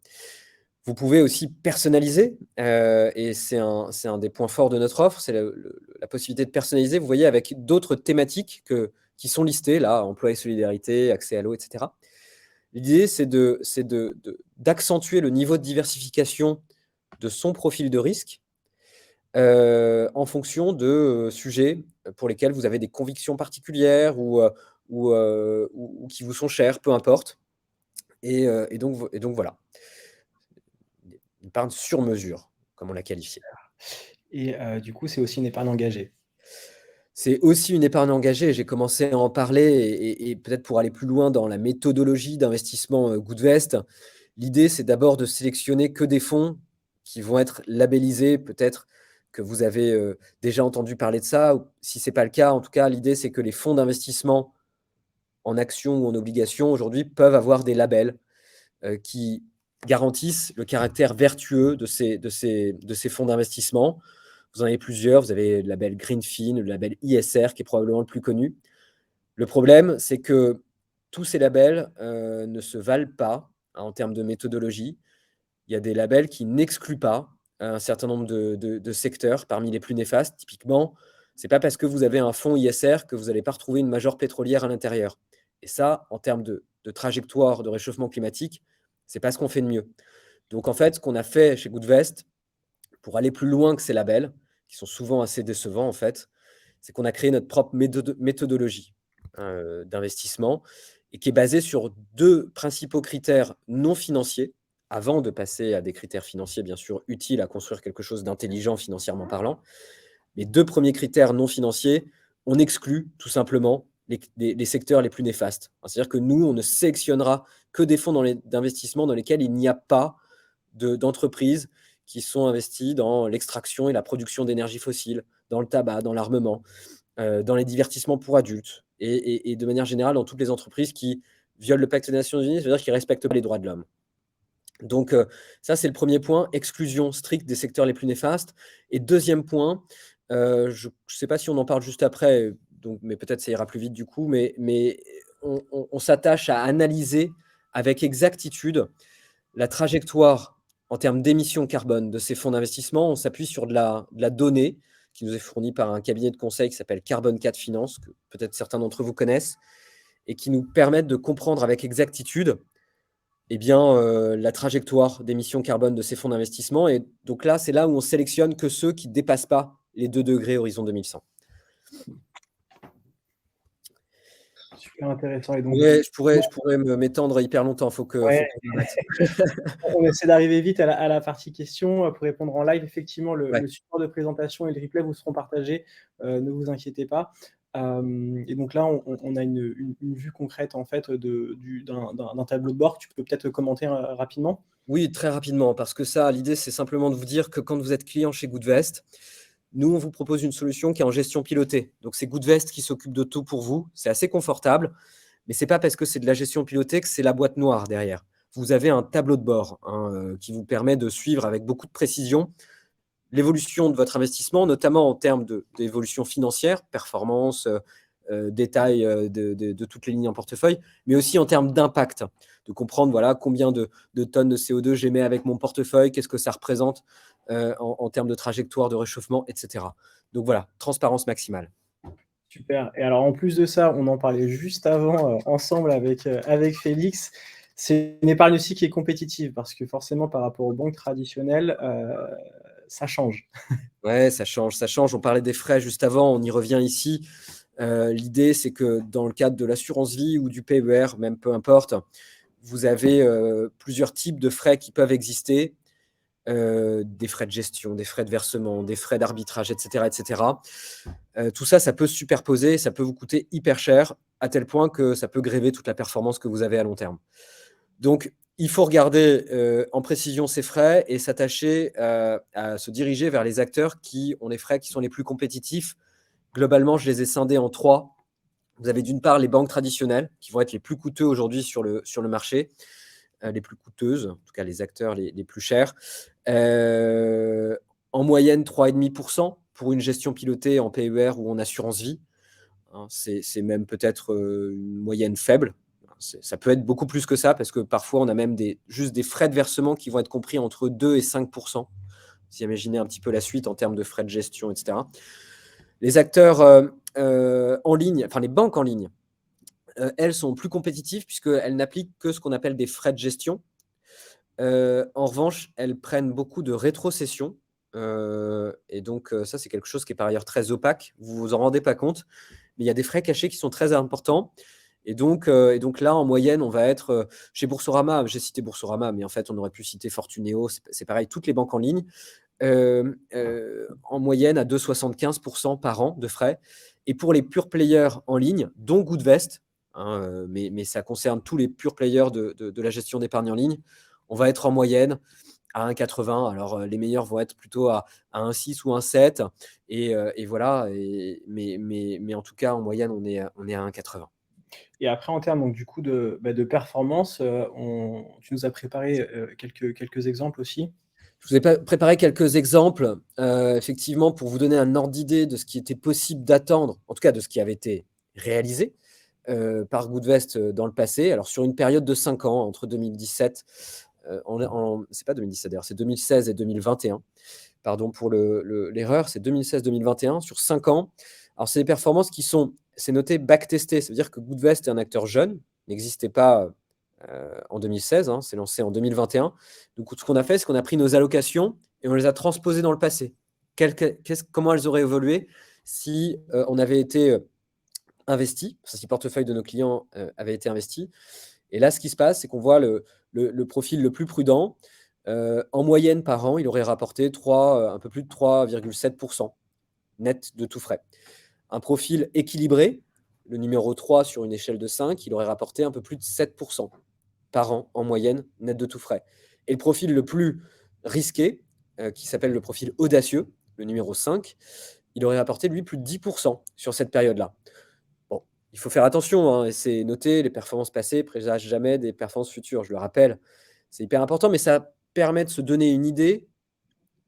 Vous pouvez aussi personnaliser, et c'est un des points forts de notre offre, c'est la possibilité de personnaliser, vous voyez, avec d'autres thématiques qui sont listées, là, emploi et solidarité, accès à l'eau, etc. L'idée, c'est d'accentuer le niveau de diversification de son profil de risque en fonction de sujets pour lesquels vous avez des convictions particulières ou qui vous sont chers, peu importe. Et donc voilà, une épargne sur mesure, comme on l'a qualifié. Et du coup, c'est aussi une épargne engagée. C'est aussi une épargne engagée. J'ai commencé à en parler et peut-être pour aller plus loin dans la méthodologie d'investissement Goodvest, l'idée, c'est d'abord de sélectionner que des fonds qui vont être labellisés. Peut-être que vous avez déjà entendu parler de ça. Ou si ce n'est pas le cas, en tout cas, l'idée, c'est que les fonds d'investissement en actions ou en obligations, aujourd'hui, peuvent avoir des labels qui garantissent le caractère vertueux de ces fonds d'investissement. Vous en avez plusieurs. Vous avez le label Greenfin, le label ISR, qui est probablement le plus connu. Le problème, c'est que tous ces labels ne se valent pas hein, en termes de méthodologie. Il y a des labels qui n'excluent pas un certain nombre de secteurs parmi les plus néfastes. Typiquement, ce n'est pas parce que vous avez un fonds ISR que vous n'allez pas retrouver une major pétrolière à l'intérieur. Et ça, en termes de trajectoire de réchauffement climatique, ce n'est pas ce qu'on fait de mieux. Donc, en fait, ce qu'on a fait chez Goodvest, pour aller plus loin que ces labels, qui sont souvent assez décevants, en fait, c'est qu'on a créé notre propre méthodologie d'investissement et qui est basée sur 2 principaux critères non financiers, avant de passer à des critères financiers, bien sûr, utiles à construire quelque chose d'intelligent financièrement parlant. Les 2 premiers critères non financiers, on exclut tout simplement les secteurs les plus néfastes. C'est-à-dire que nous, on ne sélectionnera que des fonds d'investissement dans lesquels il n'y a pas d'entreprises qui sont investies dans l'extraction et la production d'énergie fossile, dans le tabac, dans l'armement, dans les divertissements pour adultes, et de manière générale dans toutes les entreprises qui violent le pacte des Nations Unies, ça veut dire qu'ils ne respectent pas les droits de l'homme. Donc ça, c'est le premier point, exclusion stricte des secteurs les plus néfastes. Et deuxième point, je ne sais pas si on en parle juste après, donc, mais peut-être ça ira plus vite du coup, mais on s'attache à analyser avec exactitude la trajectoire en termes d'émissions carbone de ces fonds d'investissement. On s'appuie sur de la donnée qui nous est fournie par un cabinet de conseil qui s'appelle Carbone 4 Finance, que peut-être certains d'entre vous connaissent, et qui nous permettent de comprendre avec exactitude la trajectoire d'émissions carbone de ces fonds d'investissement. Et donc là, c'est là où on sélectionne que ceux qui ne dépassent pas les 2 degrés horizon 2100. Super intéressant. Et donc, Ouais, je pourrais m'étendre hyper longtemps. Faut que ouais, qu'on arrête. on essaie d'arriver vite à la partie questions pour répondre en live. Effectivement, Ouais. le support de présentation et le replay vous seront partagés. Ne vous inquiétez pas. Et donc là, on a une vue concrète en fait d'un tableau de bord. Tu peux peut-être commenter rapidement. Oui, très rapidement, parce que ça, l'idée, c'est simplement de vous dire que quand vous êtes client chez Goodvest, nous, on vous propose une solution qui est en gestion pilotée. Donc, c'est Goodvest qui s'occupe de tout pour vous. C'est assez confortable, mais ce n'est pas parce que c'est de la gestion pilotée que c'est la boîte noire derrière. Vous avez un tableau de bord qui vous permet de suivre avec beaucoup de précision l'évolution de votre investissement, notamment en termes d'évolution financière, performance, détail de toutes les lignes en portefeuille, mais aussi en termes d'impact, de comprendre voilà, combien de tonnes de CO2 j'émets avec mon portefeuille, qu'est-ce que ça représente en termes de trajectoire de réchauffement, etc. Donc voilà, transparence maximale. Super. Et alors, en plus de ça, on en parlait juste avant ensemble avec Félix. C'est une épargne aussi qui est compétitive parce que forcément, par rapport aux banques traditionnelles, ça change. Ouais, ça change, ça change. On parlait des frais juste avant, on y revient ici. L'idée, c'est que dans le cadre de l'assurance vie ou du PER, même peu importe, vous avez plusieurs types de frais qui peuvent exister. Des frais de gestion, des frais de versement, des frais d'arbitrage, etc. etc. Tout ça, ça peut se superposer, ça peut vous coûter hyper cher, à tel point que ça peut gréver toute la performance que vous avez à long terme. Donc, il faut regarder en précision ces frais et s'attacher à se diriger vers les acteurs qui ont les frais qui sont les plus compétitifs. Globalement, je les ai scindés en 3. Vous avez d'une part les banques traditionnelles, qui vont être les plus coûteux aujourd'hui sur le marché, les plus coûteuses, en tout cas les acteurs les plus chers. En moyenne, 3,5% pour une gestion pilotée en PER ou en assurance vie. Hein, c'est même peut-être une moyenne faible. Ça peut être beaucoup plus que ça, parce que parfois, on a même juste des frais de versement qui vont être compris entre 2 et 5%. Vous imaginez un petit peu la suite en termes de frais de gestion, etc. Les acteurs en ligne, enfin les banques en ligne, elles sont plus compétitives puisqu'elles n'appliquent que ce qu'on appelle des frais de gestion. En revanche, elles prennent beaucoup de rétrocession. Et donc, ça, c'est quelque chose qui est par ailleurs très opaque. Vous ne vous en rendez pas compte. Mais il y a des frais cachés qui sont très importants. Et donc là, en moyenne, on va être chez Boursorama. J'ai cité Boursorama, mais en fait, on aurait pu citer Fortuneo. C'est pareil, toutes les banques en ligne. En moyenne à 2,75% par an de frais. Et pour les pure players en ligne, dont Goodvest, hein, mais ça concerne tous les pure players de la gestion d'épargne en ligne, on va être en moyenne à 1,80. Alors, les meilleurs vont être plutôt à 1,6 ou 1,7. Et voilà. Mais en tout cas, en moyenne, on est à 1,80. Et après, en termes donc, du coup de performance, tu nous as préparé quelques exemples aussi. Je vous ai préparé quelques exemples, effectivement, pour vous donner un ordre d'idée de ce qui était possible d'attendre, en tout cas de ce qui avait été réalisé par Goodvest dans le passé. Alors, sur une période de 5 ans, entre 2017, c'est pas 2017 d'ailleurs, c'est 2016 et 2021. Pardon pour l'erreur, c'est 2016-2021, sur 5 ans. Alors, c'est des performances qui sont, c'est noté backtestées. Ça veut dire que Goodvest est un acteur jeune, n'existait pas en 2016, hein, c'est lancé en 2021. Donc, ce qu'on a fait, c'est qu'on a pris nos allocations et on les a transposées dans le passé. Comment elles auraient évolué si on avait été investi, si le portefeuille de nos clients avait été investi. Et là, ce qui se passe, c'est qu'on voit le profil le plus prudent. En moyenne par an, il aurait rapporté un peu plus de 3,7% net de tout frais. Un profil équilibré, le numéro 3 sur une échelle de 5, il aurait rapporté un peu plus de 7% par an en moyenne, net de tout frais. Et le profil le plus risqué, qui s'appelle le profil audacieux, le numéro 5, il aurait rapporté, lui, plus de 10% sur cette période-là. Bon, il faut faire attention, hein, et c'est noté, les performances passées présagent jamais des performances futures, je le rappelle. C'est hyper important, mais ça permet de se donner une idée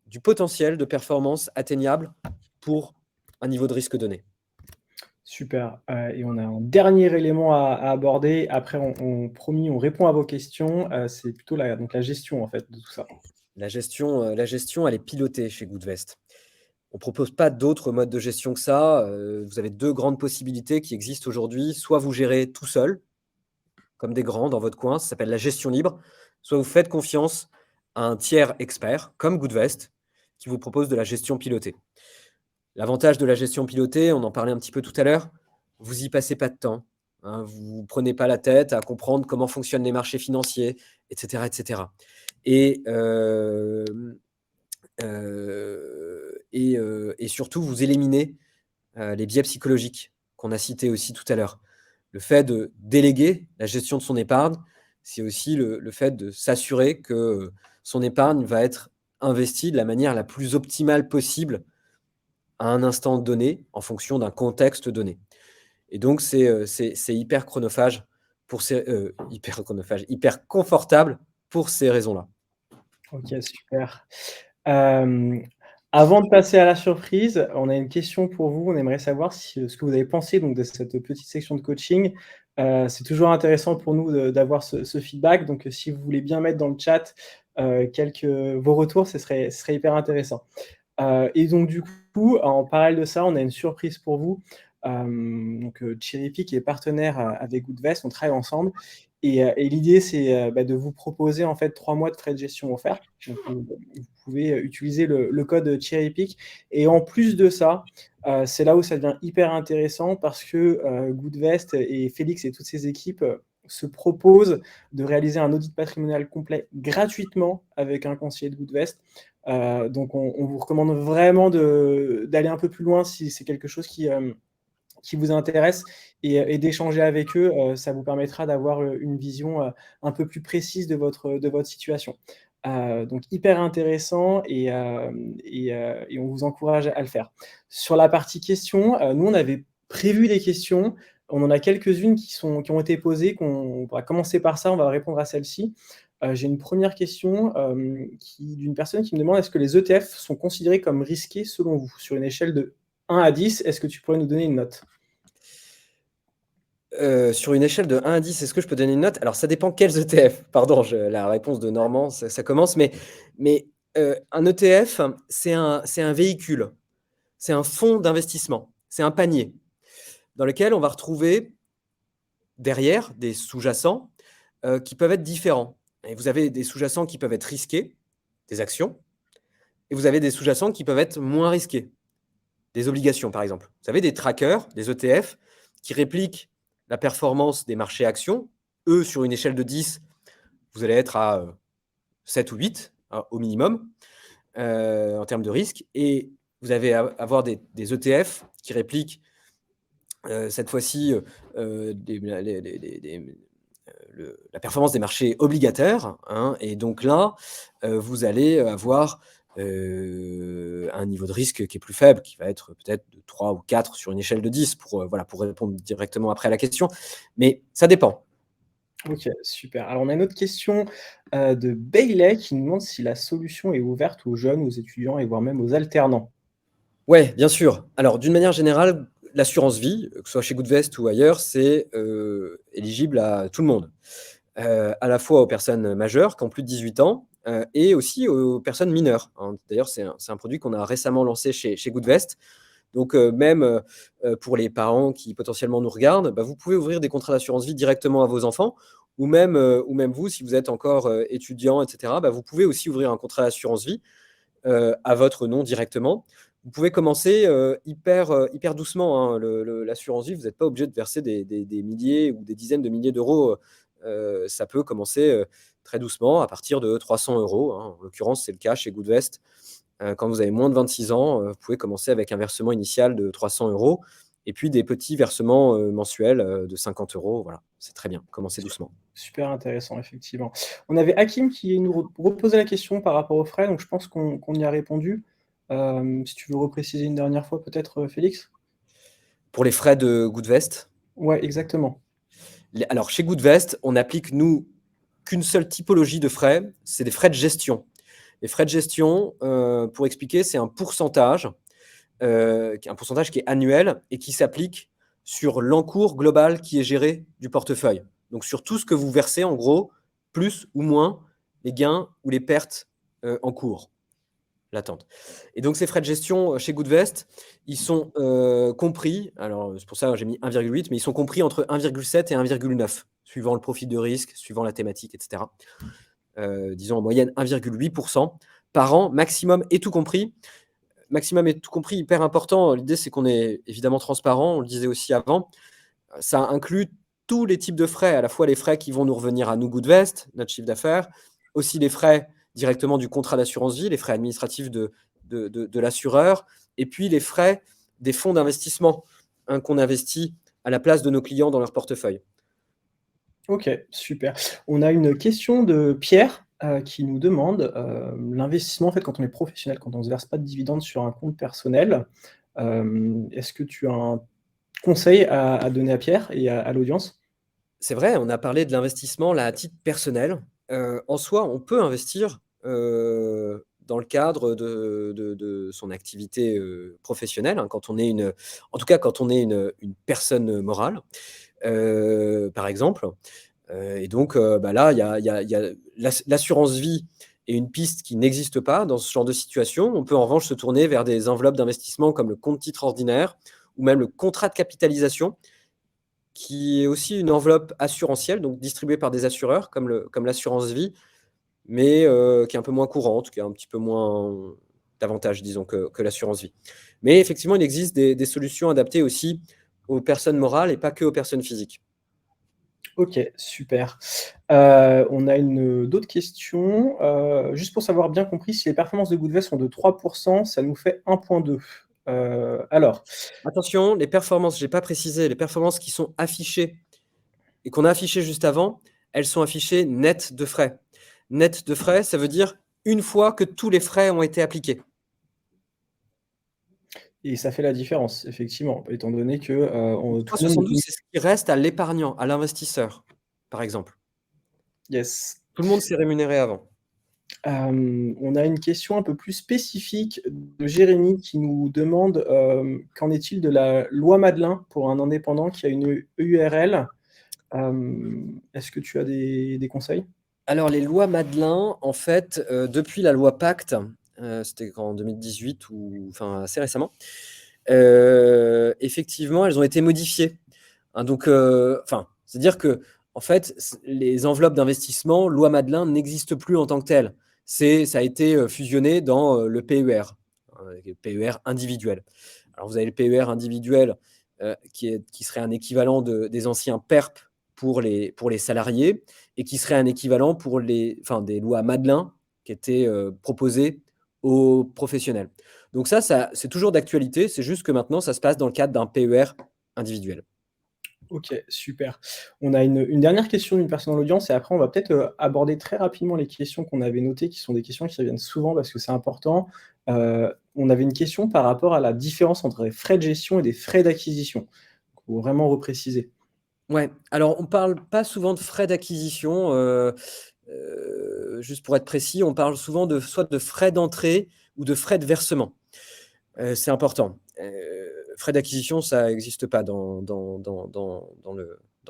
du potentiel de performance atteignable pour un niveau de risque donné. Super, et on a un dernier élément à aborder. Après promis, on répond à vos questions. C'est plutôt la gestion, en fait, de tout ça. La gestion, elle est pilotée chez Goodvest. On propose pas d'autres modes de gestion que ça. Vous avez 2 grandes possibilités qui existent aujourd'hui. Soit vous gérez tout seul, comme des grands dans votre coin, ça s'appelle la gestion libre. Soit vous faites confiance à un tiers expert, comme Goodvest, qui vous propose de la gestion pilotée. L'avantage de la gestion pilotée, on en parlait un petit peu tout à l'heure, vous y passez pas de temps, hein, vous prenez pas la tête à comprendre comment fonctionnent les marchés financiers, et cetera, et cetera. Et surtout, vous éliminez les biais psychologiques qu'on a cités aussi tout à l'heure. Le fait de déléguer la gestion de son épargne, c'est aussi le fait de s'assurer que son épargne va être investie de la manière la plus optimale possible à un instant donné, en fonction d'un contexte donné. Et donc, c'est hyper chronophage pour hyper confortable pour ces raisons-là. OK, super. Hem, Avant de passer à la surprise, on a une question pour vous. On aimerait savoir si, ce que vous avez pensé donc de cette petite section de coaching. C'est toujours intéressant pour nous d'avoir ce feedback. Donc, si vous voulez bien mettre dans le chat, vos retours, ce serait hyper intéressant. Et donc du coup, en parallèle de ça, on a une surprise pour vous. Donc, Cherrypick qui est partenaire, avec Goodvest, on travaille ensemble et l'idée c'est, de vous proposer en fait 3 mois de frais de gestion offerts. Donc, vous pouvez, utiliser le code Cherrypick et en plus de ça, c'est là où ça devient hyper intéressant parce que, Goodvest et Félix et toutes ses équipes, se proposent de réaliser un audit patrimonial complet gratuitement avec un conseiller de Goodvest. Donc on vous recommande vraiment d'aller un peu plus loin si c'est quelque chose qui vous intéresse et d'échanger avec eux. Ça vous permettra d'avoir, une vision, un peu plus précise de votre situation. Donc hyper intéressant et on vous encourage à le faire. Sur la partie questions, nous on avait prévu des questions. On en a quelques-unes qui ont été posées, on va commencer par ça, on va répondre à celle-ci. J'ai une première question, d'une personne qui me demande: «Est-ce que les ETF sont considérés comme risqués selon vous? Sur une échelle de 1 à 10, est-ce que tu pourrais nous donner une note?» Sur une échelle de 1 à 10, est-ce que je peux donner une note? Alors ça dépend quels ETF. Pardon, la réponse de Normand, ça commence, mais un ETF, c'est un véhicule, c'est un fonds d'investissement, c'est un panier dans lequel on va retrouver derrière des sous-jacents, qui peuvent être différents. Et vous avez des sous-jacents qui peuvent être risqués, des actions, et vous avez des sous-jacents qui peuvent être moins risqués, des obligations par exemple. Vous avez des trackers, des ETF, qui répliquent la performance des marchés actions. Eux, sur une échelle de 10, vous allez être à 7 ou 8 hein, au minimum en termes de risque. Et vous allez avoir des ETF qui répliquent cette fois-ci la performance des marchés obligataires. Hein, et donc là, vous allez avoir un niveau de risque qui est plus faible, qui va être peut-être de 3 ou 4 sur une échelle de 10 voilà, pour répondre directement après à la question. Mais ça dépend. OK, super. Alors on a une autre question, de Bailey qui nous demande si la solution est ouverte aux jeunes, aux étudiants et voire même aux alternants? Ouais, bien sûr. Alors, d'une manière générale, l'assurance vie, que ce soit chez Goodvest ou ailleurs, c'est éligible à tout le monde. À la fois aux personnes majeures qui ont plus de 18 ans, et aussi aux personnes mineures, hein. D'ailleurs, c'est un produit qu'on a récemment lancé chez Goodvest. Donc, même pour les parents qui potentiellement nous regardent, bah, vous pouvez ouvrir des contrats d'assurance vie directement à vos enfants ou même vous, si vous êtes encore étudiant, et cetera, bah, vous pouvez aussi ouvrir un contrat d'assurance vie à votre nom directement. Vous pouvez commencer hyper doucement, hein, l'assurance vie. Vous n'êtes pas obligé de verser des milliers ou des dizaines de milliers d'euros. Ça peut commencer très doucement à partir de 300 euros. Hein. En l'occurrence, c'est le cas chez Goodvest. Quand vous avez moins de 26 ans, vous pouvez commencer avec un versement initial de 300 euros et puis des petits versements mensuels de 50 euros. Voilà, c'est très bien. Commencez doucement. Super intéressant, effectivement. On avait Hakim qui nous reposait la question par rapport aux frais, donc je pense qu'on y a répondu. Si tu veux repréciser une dernière fois peut-être, Félix? Pour les frais de Goodvest, Ouais, exactement. Alors, chez Goodvest, on applique, nous, qu'une seule typologie de frais, c'est des frais de gestion. Les frais de gestion, pour expliquer, c'est un pourcentage qui est annuel et qui s'applique sur l'encours global qui est géré du portefeuille. Donc, sur tout ce que vous versez, en gros, plus ou moins les gains ou les pertes en cours, latentes. Et donc, ces frais de gestion chez Goodvest, ils sont compris, alors c'est pour ça que j'ai mis 1,8, mais ils sont compris entre 1,7 et 1,9, suivant le profil de risque, suivant la thématique, etc. Disons en moyenne 1,8% par an, maximum et tout compris. Maximum et tout compris, hyper important. L'idée, c'est qu'on est évidemment transparent, on le disait aussi avant. Ça inclut tous les types de frais, à la fois les frais qui vont nous revenir à nous, Goodvest, notre chiffre d'affaires, aussi les frais directement du contrat d'assurance vie, les frais administratifs de l'assureur, et puis les frais des fonds d'investissement qu'on investit à la place de nos clients dans leur portefeuille. Ok, super. On a une question de Pierre qui nous demande l'investissement, en fait, quand on est professionnel, quand on ne se verse pas de dividendes sur un compte personnel, est-ce que tu as un conseil à donner à Pierre et à l'audience? C'est vrai, on a parlé de l'investissement là à titre personnel. En soi, on peut investir dans le cadre de son activité professionnelle, hein, quand on est en tout cas quand on est une personne morale, par exemple. Et donc, là, il y a l'assurance vie est une piste qui n'existe pas dans ce genre de situation. On peut en revanche se tourner vers des enveloppes d'investissement comme le compte titre ordinaire ou même le contrat de capitalisation, qui est aussi une enveloppe assurantielle, donc distribuée par des assureurs comme l'assurance vie, mais qui est un peu moins courante, qui a un petit peu moins d'avantages, disons, que l'assurance vie. Mais effectivement, il existe des solutions adaptées aussi aux personnes morales et pas que aux personnes physiques. Ok, super. On a d'autres questions. Juste pour savoir bien compris, si les performances de Goodvest sont de 3%, ça nous fait 1,2. Alors, Attention, les performances, je n'ai pas précisé, les performances qui sont affichées et qu'on a affichées juste avant, elles sont affichées nettes de frais. Net de frais, ça veut dire une fois que tous les frais ont été appliqués. et ça fait la différence, effectivement, étant donné que tout le monde. 3,72, c'est ce qui reste à l'épargnant, à l'investisseur, par exemple. Yes. Tout le monde s'est rémunéré avant. On a une question un peu plus spécifique de Jérémy qui nous demande qu'en est-il de la loi Madelin pour un indépendant qui a une URL? Est-ce que tu as des conseils? Alors, les lois Madelin, en fait, depuis la loi Pacte, c'était en 2018 ou enfin assez récemment, effectivement, elles ont été modifiées. Hein, donc, c'est-à-dire que, en fait, les enveloppes d'investissement, loi Madelin, n'existent plus en tant que telles. Ça a été fusionné dans le PER, le PER individuel. Alors, vous avez le PER individuel qui serait un équivalent des anciens PERP pour les salariés et qui serait un équivalent pour des lois Madelin qui étaient proposées aux professionnels. Donc ça c'est toujours d'actualité, c'est juste que maintenant, ça se passe dans le cadre d'un PER individuel. Ok, super. On a une dernière question d'une personne dans l'audience et après on va peut-être aborder très rapidement les questions qu'on avait notées, qui sont des questions qui reviennent souvent parce que c'est important. On avait une question par rapport à la différence entre les frais de gestion et des frais d'acquisition. Il faut vraiment repréciser. Ouais, alors on parle pas souvent de frais d'acquisition, juste pour être précis, on parle souvent soit de frais d'entrée ou de frais de versement. C'est important. Frais d'acquisition, ça n'existe pas dans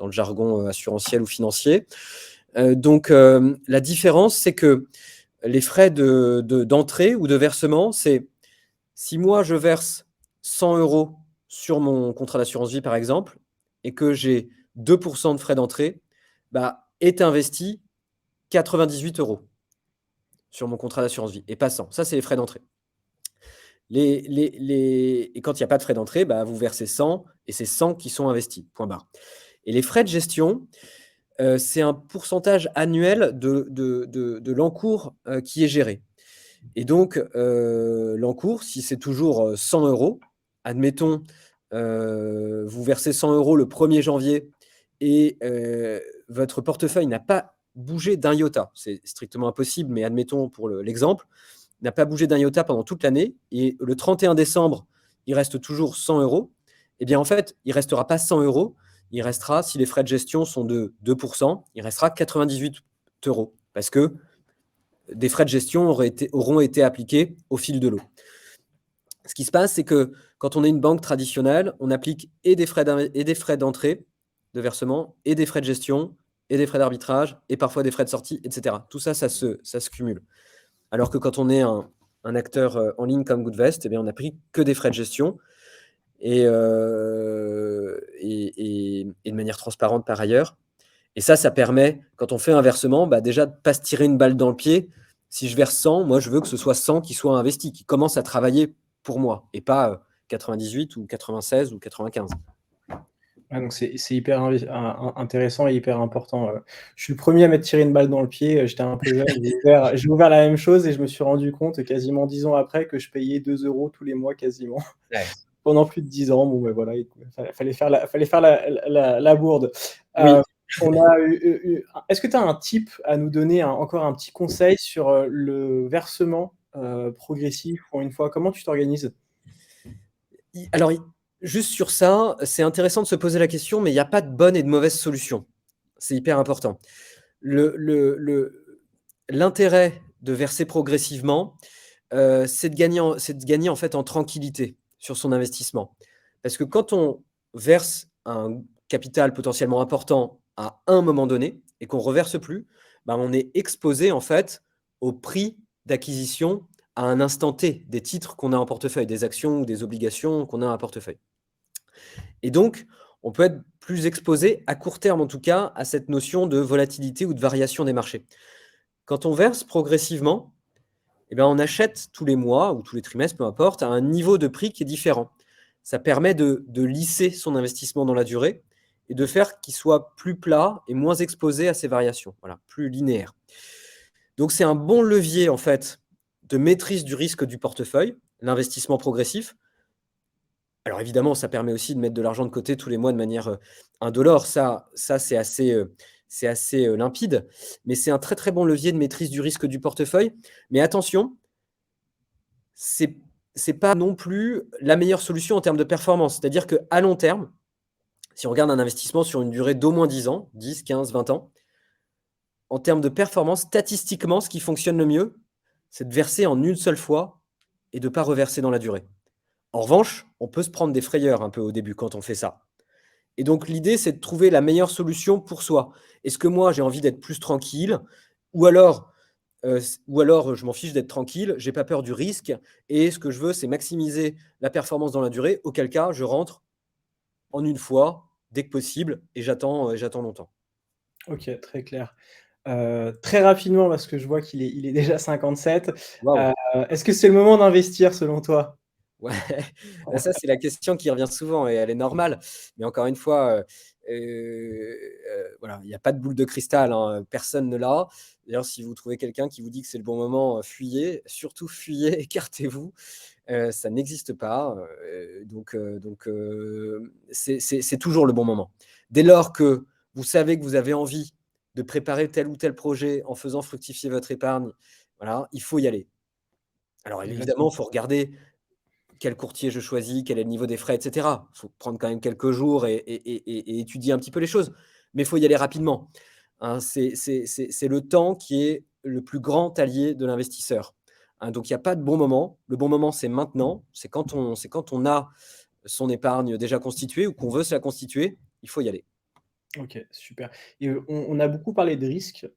le jargon assurantiel ou financier. Donc, la différence, c'est que les frais d'entrée ou de versement, c'est si moi je verse 100 € sur mon contrat d'assurance vie, par exemple, et que j'ai 2% de frais d'entrée, est investi 98 € sur mon contrat d'assurance vie et pas 100. Ça, c'est les frais d'entrée. Et quand il n'y a pas de frais d'entrée, vous versez 100 et c'est 100 qui sont investis, point barre. Et les frais de gestion, c'est un pourcentage annuel de l'encours qui est géré. Et donc, l'encours, si c'est toujours 100 €, admettons, vous versez 100 € le 1er janvier et votre portefeuille n'a pas bougé d'un iota. C'est strictement impossible, mais admettons pour l'exemple, n'a pas bougé d'un iota pendant toute l'année et le 31 décembre, il reste toujours 100 €. Eh bien, en fait, il ne restera pas 100 €, il restera, si les frais de gestion sont de 2%, il restera 98 euros parce que des frais de gestion auront été appliqués au fil de l'eau. Ce qui se passe, c'est que quand on est une banque traditionnelle, on applique et des frais d'entrée, de versement, et des frais de gestion, et des frais d'arbitrage, et parfois des frais de sortie, etc. Tout ça, ça se cumule. Alors que quand on est un acteur en ligne comme Goodvest, eh bien, on n'applique que des frais de gestion, et de manière transparente par ailleurs. Et ça permet, quand on fait un versement, déjà de ne pas se tirer une balle dans le pied. Si je verse 100, moi, je veux que ce soit 100 qui soit investi, qui commence à travailler pour moi, et pas 98 ou 96 ou 95. Ouais, donc c'est hyper intéressant et hyper important. Je suis le premier à m'être tiré une balle dans le pied. J'étais un peu jeune, j'ai ouvert la même chose et je me suis rendu compte quasiment 10 ans après que je payais 2 euros tous les mois quasiment. Ouais. Pendant plus de 10 ans. Bon, ben voilà, il fallait faire la bourde. Oui. Est-ce que tu as un tip à nous donner, encore un petit conseil sur le versement progressif pour une fois? Comment tu t'organises? Alors, juste sur ça, c'est intéressant de se poser la question, mais il n'y a pas de bonne et de mauvaise solution. C'est hyper important. L'intérêt de verser progressivement, c'est de gagner en fait en tranquillité sur son investissement. Parce que quand on verse un capital potentiellement important à un moment donné et qu'on ne reverse plus, on est exposé en fait au prix d'acquisition à un instant T des titres qu'on a en portefeuille, des actions ou des obligations qu'on a en portefeuille. Et donc, on peut être plus exposé, à court terme en tout cas, à cette notion de volatilité ou de variation des marchés. Quand on verse progressivement, on achète tous les mois ou tous les trimestres, peu importe, à un niveau de prix qui est différent. Ça permet de lisser son investissement dans la durée et de faire qu'il soit plus plat et moins exposé à ces variations, voilà, plus linéaire. Donc, c'est un bon levier en fait de maîtrise du risque du portefeuille, l'investissement progressif. Alors évidemment, ça permet aussi de mettre de l'argent de côté tous les mois de manière indolore. Ça c'est assez limpide, mais c'est un très très bon levier de maîtrise du risque du portefeuille. Mais attention, c'est pas non plus la meilleure solution en termes de performance. C'est-à-dire qu'à long terme, si on regarde un investissement sur une durée d'au moins 10 ans, 10, 15, 20 ans, en termes de performance, statistiquement, ce qui fonctionne le mieux, c'est de verser en une seule fois et de ne pas reverser dans la durée. En revanche, on peut se prendre des frayeurs un peu au début quand on fait ça. Et donc, l'idée, c'est de trouver la meilleure solution pour soi. Est-ce que moi, j'ai envie d'être plus tranquille ou alors je m'en fiche d'être tranquille, j'ai pas peur du risque et ce que je veux, c'est maximiser la performance dans la durée, auquel cas, je rentre en une fois, dès que possible, et j'attends longtemps. OK, très clair. Très rapidement, parce que je vois qu'il est déjà 57. Waouh! Est-ce que c'est le moment d'investir selon toi? Ouais, ça, c'est la question qui revient souvent et elle est normale. Mais encore une fois, voilà, il n'y a pas de boule de cristal, hein, personne ne l'a. D'ailleurs, si vous trouvez quelqu'un qui vous dit que c'est le bon moment, fuyez, surtout fuyez, écartez-vous. Ça n'existe pas, c'est toujours le bon moment. Dès lors que vous savez que vous avez envie de préparer tel ou tel projet en faisant fructifier votre épargne, voilà, il faut y aller. Alors évidemment, Exactement. il faut regarder quel courtier je choisis, quel est le niveau des frais, et cetera. Il faut prendre quand même quelques jours et étudier un petit peu les choses. Mais il faut y aller rapidement, hein. C'est le temps qui est le plus grand allié de l'investisseur, hein. Donc il n'y a pas de bon moment. Le bon moment, c'est maintenant. C'est quand on a son épargne déjà constituée ou qu'on veut se la constituer, il faut y aller. OK, super. Et on a beaucoup parlé de risques.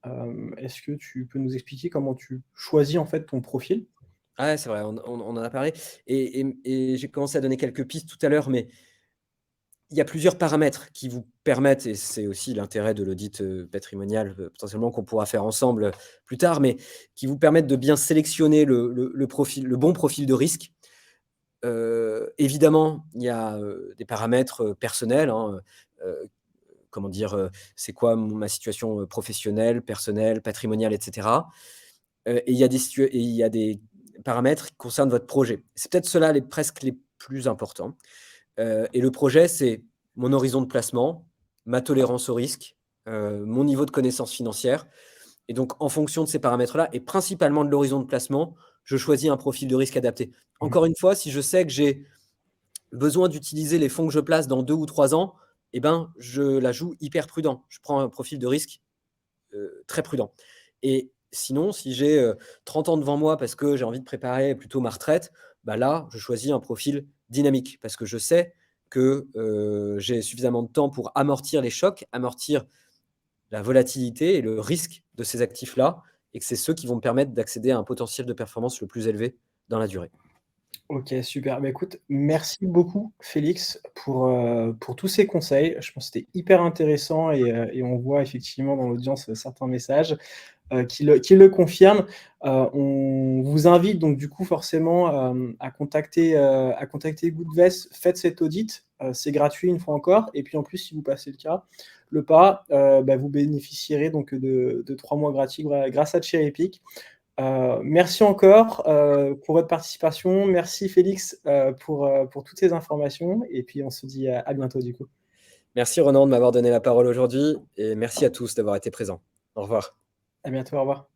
Est-ce que tu peux nous expliquer comment tu choisis, en fait, ton profil? Ah ouais, c'est vrai, on en a parlé et j'ai commencé à donner quelques pistes tout à l'heure, mais il y a plusieurs paramètres qui vous permettent, et c'est aussi l'intérêt de l'audit patrimonial, potentiellement qu'on pourra faire ensemble plus tard, mais qui vous permettent de bien sélectionner le bon profil de risque. Évidemment, il y a des paramètres personnels, hein, comment dire, c'est quoi ma situation professionnelle, personnelle, patrimoniale, etc. Et il y a des paramètres qui concernent votre projet. C'est peut-être ceux-là presque les plus importants. Et le projet, c'est mon horizon de placement, ma tolérance au risque, mon niveau de connaissance financière. Et donc, en fonction de ces paramètres-là, et principalement de l'horizon de placement, je choisis un profil de risque adapté. Mmh. Encore une fois, si je sais que j'ai besoin d'utiliser les fonds que je place dans 2 ou 3 ans, eh ben, je la joue hyper prudent. Je prends un profil de risque très prudent. Et sinon, si j'ai 30 ans devant moi parce que j'ai envie de préparer plutôt ma retraite, bah là, je choisis un profil dynamique parce que je sais que j'ai suffisamment de temps pour amortir les chocs, amortir la volatilité et le risque de ces actifs-là, et que c'est ceux qui vont me permettre d'accéder à un potentiel de performance le plus élevé dans la durée. OK, super. Bah, écoute, merci beaucoup Félix pour tous ces conseils. Je pense que c'était hyper intéressant et on voit effectivement dans l'audience, certains messages, qui le confirment. On vous invite donc du coup forcément, à contacter Goodvest. Faites cet audit, c'est gratuit une fois encore et puis en plus si vous passez le pas, bah, vous bénéficierez donc de 3 mois gratuits grâce à Cherry merci encore, pour votre participation. Merci Félix, pour toutes ces informations et puis on se dit à bientôt du coup. Merci Ronan de m'avoir donné la parole aujourd'hui et merci à tous d'avoir été présents. Au revoir. À bientôt, au revoir.